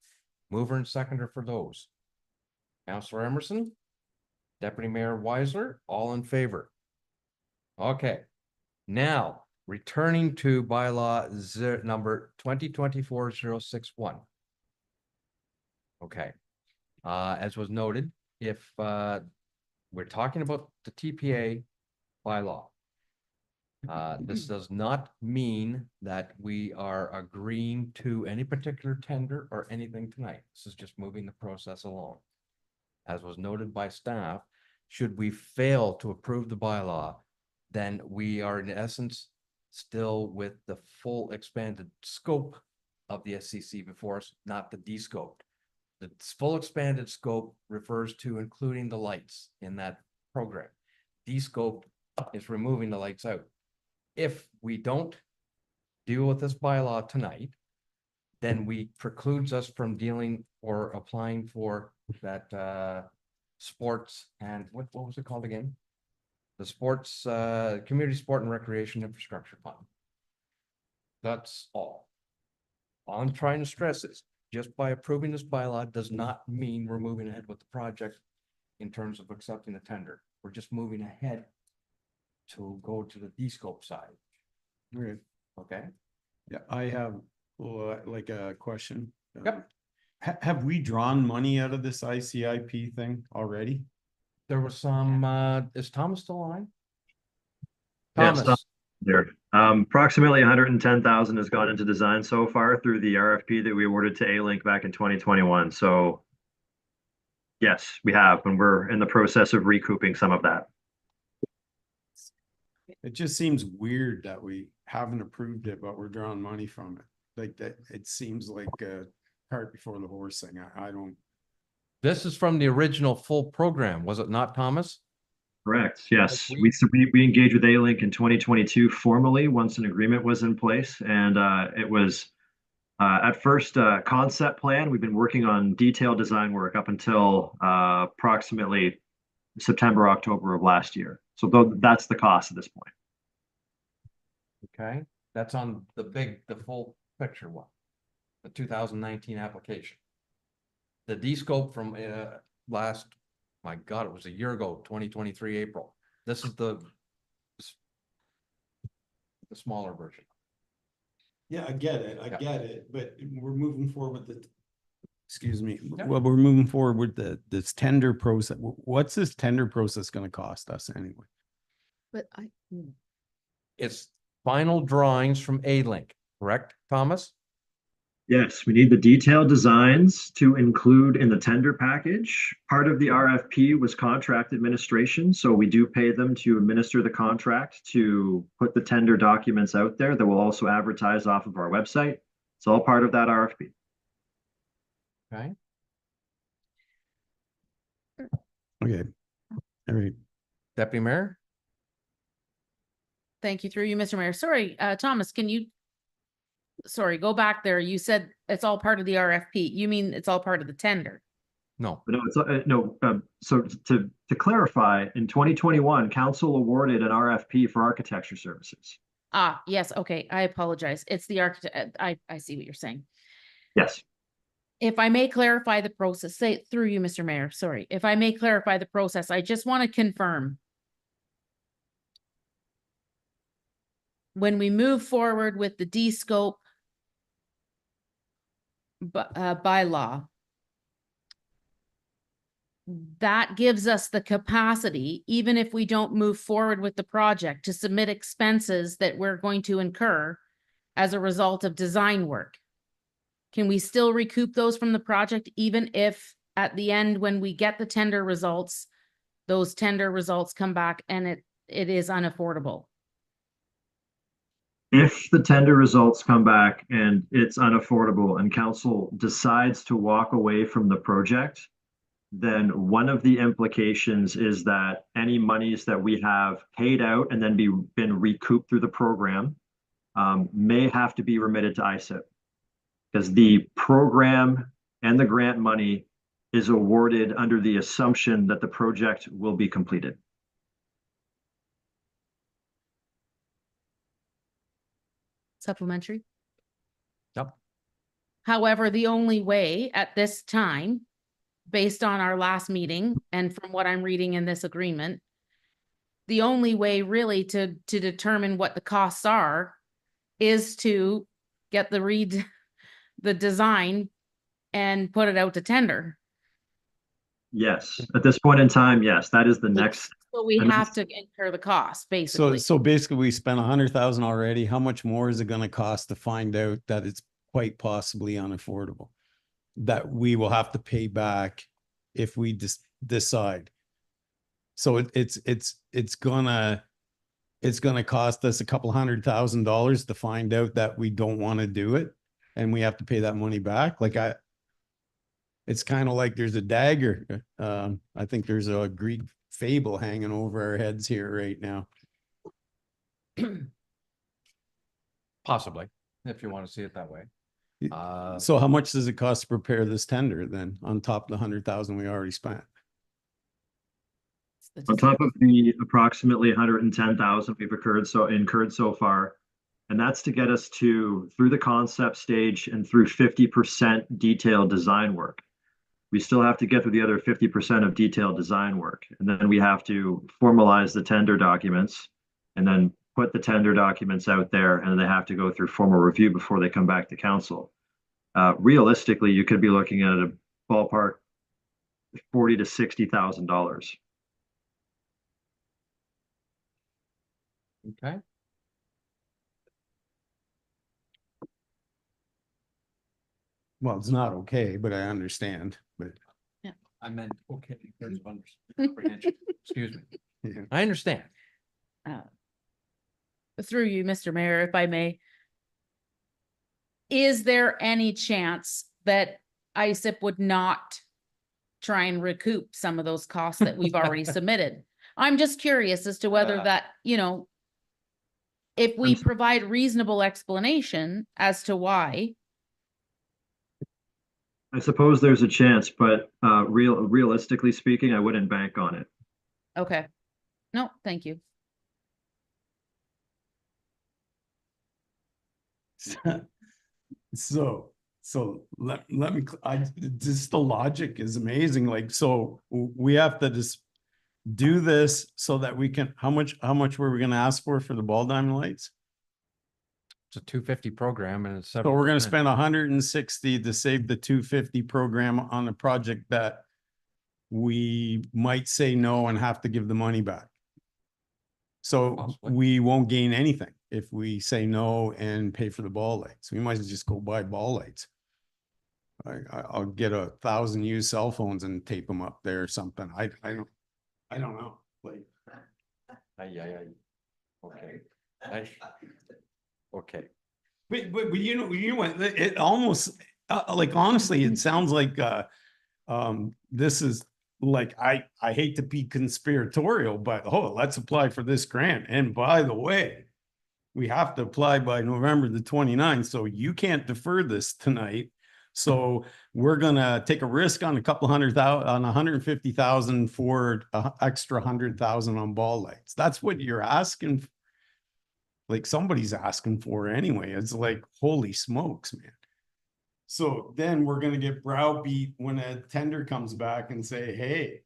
Mover and seconder for those. Councillor Emerson, Deputy Mayor Weisler, all in favor. Okay, now returning to bylaw number 2024-061. Okay, as was noted, if we're talking about the TPA bylaw, this does not mean that we are agreeing to any particular tender or anything tonight. This is just moving the process along. As was noted by staff, should we fail to approve the bylaw, then we are in essence still with the full expanded scope of the SCC before us, not the de-scoped. The full expanded scope refers to including the lights in that program. De-scoped is removing the lights out. If we don't deal with this bylaw tonight, then we precludes us from dealing or applying for that sports and what was it called again? The sports community sport and recreation infrastructure fund. That's all. All I'm trying to stress is just by approving this bylaw does not mean we're moving ahead with the project in terms of accepting the tender. We're just moving ahead to go to the de-scope side. okay. Okay. Yeah, I have like a question. Yep. Have we drawn money out of this ICIP thing already? There was some, is Thomas still on? Yes, Thomas, There. Approximately 110,000 has gone into design so far through the RFP that we awarded to A-Link back in 2021. So yes, we have, and we're in the process of recouping some of that. It just seems weird that we haven't approved it, but we're drawing money from it. Like that, it seems like a cart before the horse thing. I don't. this is from the original full program, was it not, Thomas? Correct. Yes, we- we engaged with A-Link in 2022 formally once an agreement was in place, and it was at first concept plan. We've been working on detailed design work up until approximately September, October of last year. So that's the cost at this point. Okay, that's on the full picture one, the 2019 application. The de-scope from last, my God, it was a year ago, 2023 April. This is the smaller version. Yeah, I get it. I Yeah. get it, but we're moving forward with the, excuse me, Yeah. well, we're moving forward with this tender process. What's this tender process gonna cost us anyway? But It's final drawings from A-Link, correct, Thomas? Yes, we need the detailed designs to include in the tender package. Part of the RFP was contract administration, so we do pay them to administer the contract to put the tender documents out there that will also advertise off of our website. It's all part of that RFP. Okay. Okay, all right. Deputy Mayor? thank you through you, Mr. Mayor. Sorry, Thomas, can you? Sorry, go back there. You said it's all part of the RFP. You mean it's all part of the tender? No. But no, it's no. So to clarify, in 2021, council awarded an RFP for architecture services. Ah, yes, okay, I apologize. It's the architect, I see what you're saying. Yes. If I may clarify the process, say it through you, Mr. Mayor, sorry. If I may clarify the process, I just want to confirm. When we move forward with the D-scope bylaw, that gives us the capacity, even if we don't move forward with the project, to submit expenses that we're going to incur as a result of design work. Can we still recoup those from the project, even if at the end, when we get the tender results, those tender results come back and it is unaffordable? If the tender results come back and it's unaffordable and council decides to walk away from the project, then one of the implications is that any monies that we have paid out and then been recouped through the program may have to be remitted to ISIP, because the program and the grant money is awarded under the assumption that the project will be completed. Supplementary? Yep. However, the only way at this time, based on our last meeting and from what I'm reading in this agreement, the only way really to determine what the costs are is to get the design and put it out to tender. Yes, at this point in time, yes, that is the next. So we and have to incur the cost, basically. So basically we spent 100,000 already. How much more is it gonna cost to find out that it's quite possibly unaffordable? That we will have to pay back if we decide. So it's gonna cost us a couple $100,000 to find out that we don't want to do it and we have to pay that money back. Like it's kind of like there's a dagger. I think there's a Greek fable hanging over our heads here right now. Possibly, if you want to see it that way. So how much does it cost to prepare this tender then on top of the 100,000 we already spent? On top of the approximately 110,000 we've incurred so far, and that's to get us through the concept stage and through 50% detailed design work. We still have to get through the other 50% of detailed design work, and then we have to formalize the tender documents and then put the tender documents out there, and they have to go through formal review before they come back to council. Realistically, you could be looking at a ballpark $40,000 to $60,000. Okay. Well, it's not okay, but I understand, but. I meant, okay, because of comprehension. Excuse me. Yeah. I understand. Through you, Mr. Mayor, if I may. Is there any chance that ISIP would not try and recoup some of those costs that we've already submitted? I'm just curious as to whether that, if we provide reasonable explanation as to why. I suppose there's a chance, but realistically speaking, I wouldn't bank on it. Okay. No, thank you. So let me, just the logic is amazing. Like, so we have to do this so that we can, how much were we gonna ask for the ball diamond lights? It's a 250 program and it's. So we're gonna 7%. spend 160 to save the 250 program on a project that we might say no and have to give the money back. So Possibly. we won't gain anything if we say no and pay for the ball lights. We might as well just go buy ball lights. I'll get 1,000 used cell phones and tape them up there or something. I don't know. Like, Okay. Okay. but you know what? It almost like honestly, it sounds like this is like I hate to be conspiratorial, but let's apply for this grant. And by the way, we have to apply by November the 29th, so you can't defer this tonight. So we're gonna take a risk on a couple $100,000 on 150,000 for extra 100,000 on ball lights. That's what you're asking. Like somebody's asking for anyway. It's like, holy smokes, man. So then we're gonna get browbeat when a tender comes back and say, hey,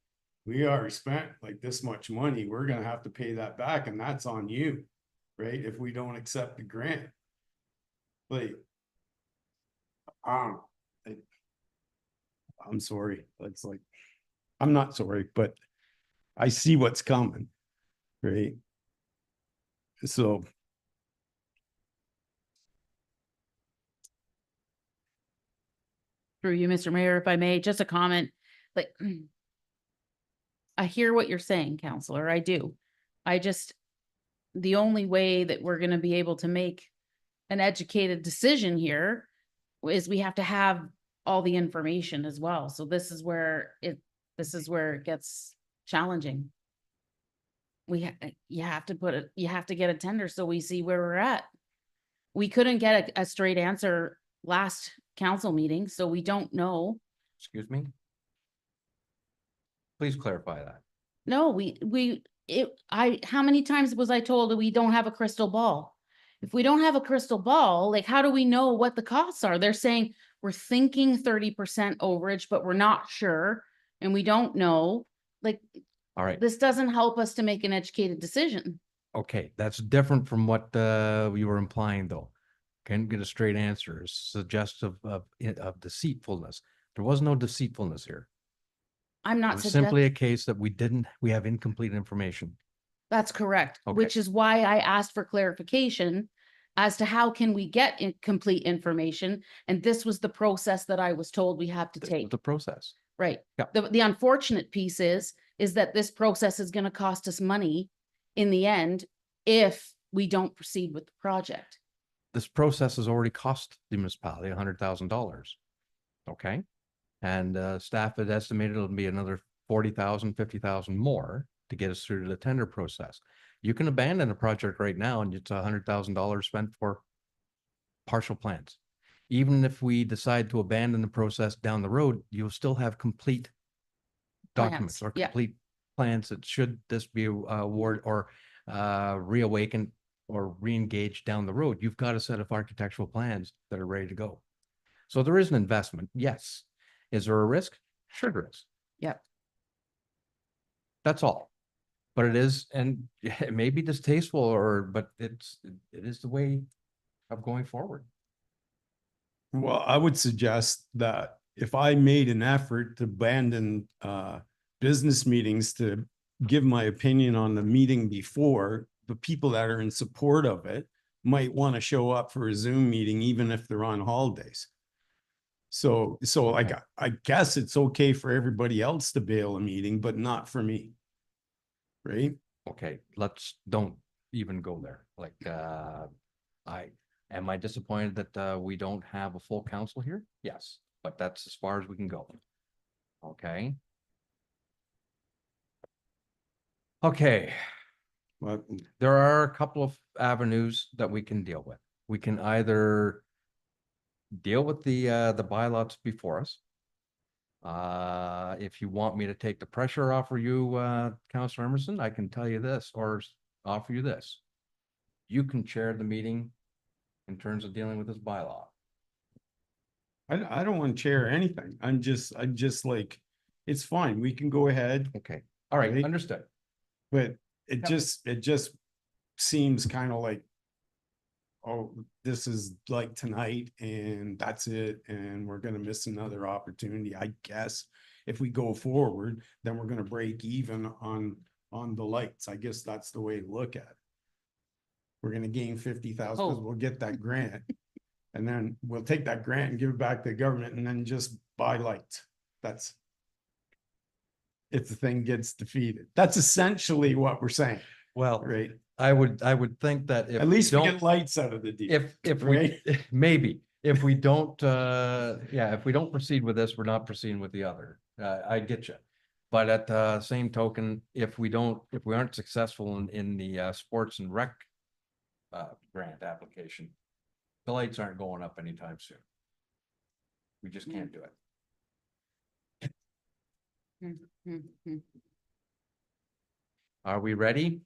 we already spent like this much money. We're gonna have to pay that back, and that's on you, right? If we don't accept the grant. Like, I'm sorry. It's like, I'm not sorry, but I see what's coming, right? So. Through you, Mr. Mayor, if I may, just a comment, like, I hear what you're saying, Counselor, I do. The only way that we're gonna be able to make an educated decision here is we have to have all the information as well. So this is where it gets challenging. You have to get a tender so we see where we're at. We couldn't get a straight answer last council meeting, so we don't know. Excuse me? Please clarify that. No, how many times was I told that we don't have a crystal ball? If we don't have a crystal ball, like, how do we know what the costs are? They're saying we're thinking 30% overage, but we're not sure, and we don't know. Like, All right. this doesn't help us to make an educated decision. Okay, that's different from what you were implying, though. Can't get a straight answer. It's suggestive of deceitfulness. There was no deceitfulness here. I'm It not was simply a suggesting. case that we have incomplete information. That's correct, Okay. which is why I asked for clarification as to how can we get complete information? And this was the process that I was told we have to This was take. the process. Right. Yeah. The unfortunate piece is that this process is gonna cost us money in the end if we don't proceed with the project. This process has already cost the municipality $100,000. Okay? And staff had estimated it'll be another 40,000, 50,000 more to get us through to the tender process. You can abandon a project right now and it's $100,000 spent for partial plans. Even if we decide to abandon the process down the road, you'll still have complete documents Plans, or yeah. complete plans that should this be award or reawakened or re-engaged down the road, you've got a set of architectural plans that are ready to go. So there is an investment, yes. Is there a risk? Sure there is. Yep. That's all. But it is, and it may be distasteful but it is the way of going forward. Well, I would suggest that if I made an effort to abandon business meetings to give my opinion on the meeting before, the people that are in support of it might want to show up for a Zoom meeting, even if they're on holidays. So I guess it's okay for everybody else to bail a meeting, but not for me. Right? Okay, don't even go there. Like, am I disappointed that we don't have a full council here? Yes, but that's as far as we can go. Okay. Okay, But there are a couple of avenues that we can deal with. We can either deal with the bylaws before us. If you want me to take the pressure off of you, Councilor Emerson, I can tell you this or offer you this. You can chair the meeting in terms of dealing with this bylaw. I don't want to chair anything. I'm just like, it's fine. We can go ahead. Okay, all right, Right. understood. But it just seems kind of like, oh, this is like tonight and that's it, and we're gonna miss another opportunity. I guess if we go forward, then we're gonna break even on the lights. I guess that's the way to look at it. We're gonna gain 50,000 because Oh. we'll get that grant. And then we'll take that grant and give it back to the government and then just buy lights. That's if the thing gets defeated. That's essentially what we're saying, Well, right? I would think that if. At least we don't- get lights out of the deal. If right? we, maybe, if we don't, if we don't proceed with this, we're not proceeding with the other. I get you. But at the same token, if we aren't successful in the sports and rec grant application, the lights aren't going up anytime soon. We just can't do it. Are we ready?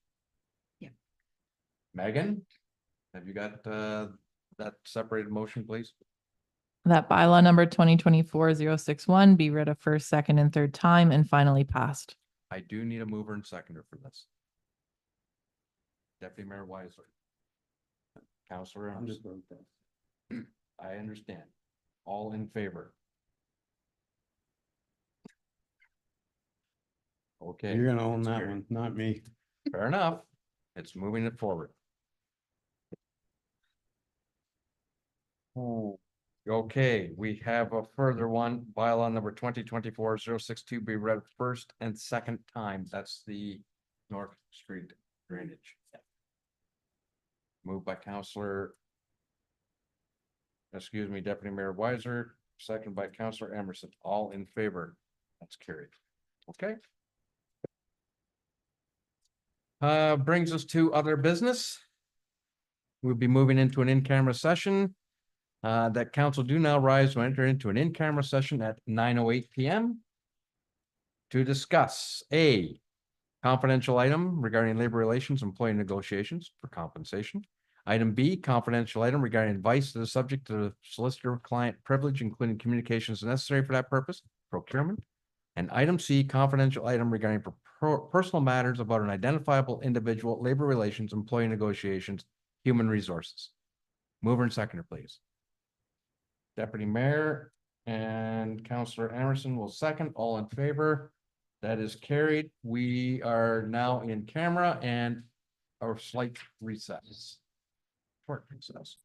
Yeah. Megan, have you got that separated motion, please? That bylaw number 2024-061 be read a first, second, and third time and finally passed. I do need a mover and seconder for this. Deputy Mayor Weiser. Counselor Armstrong. I understand. All in favor? Okay. You're gonna own it's that carried. one, not me. Fair enough. It's moving it forward. Oh, okay, we have a further one, bylaw number 2024-062 be read first and second time. That's the North Street drainage. Moved by Counselor. Excuse me, Deputy Mayor Weiser, second by Counselor Emerson, all in favor. That's carried. Okay. Brings us to other business. We'll be moving into an in-camera session. That council do now rise to enter into an in-camera session at 9:08 PM. To discuss a confidential item regarding labor relations, employee negotiations for compensation. Item B, confidential item regarding advice that is subject to the solicitor-client privilege, including communications necessary for that purpose, procurement. And item C, confidential item regarding personal matters about an identifiable individual, labor relations, employee negotiations, human resources. Mover and seconder, please. Deputy Mayor and Counselor Emerson will second. All in favor? That is carried. We are now in camera and our slight recess. Short recess.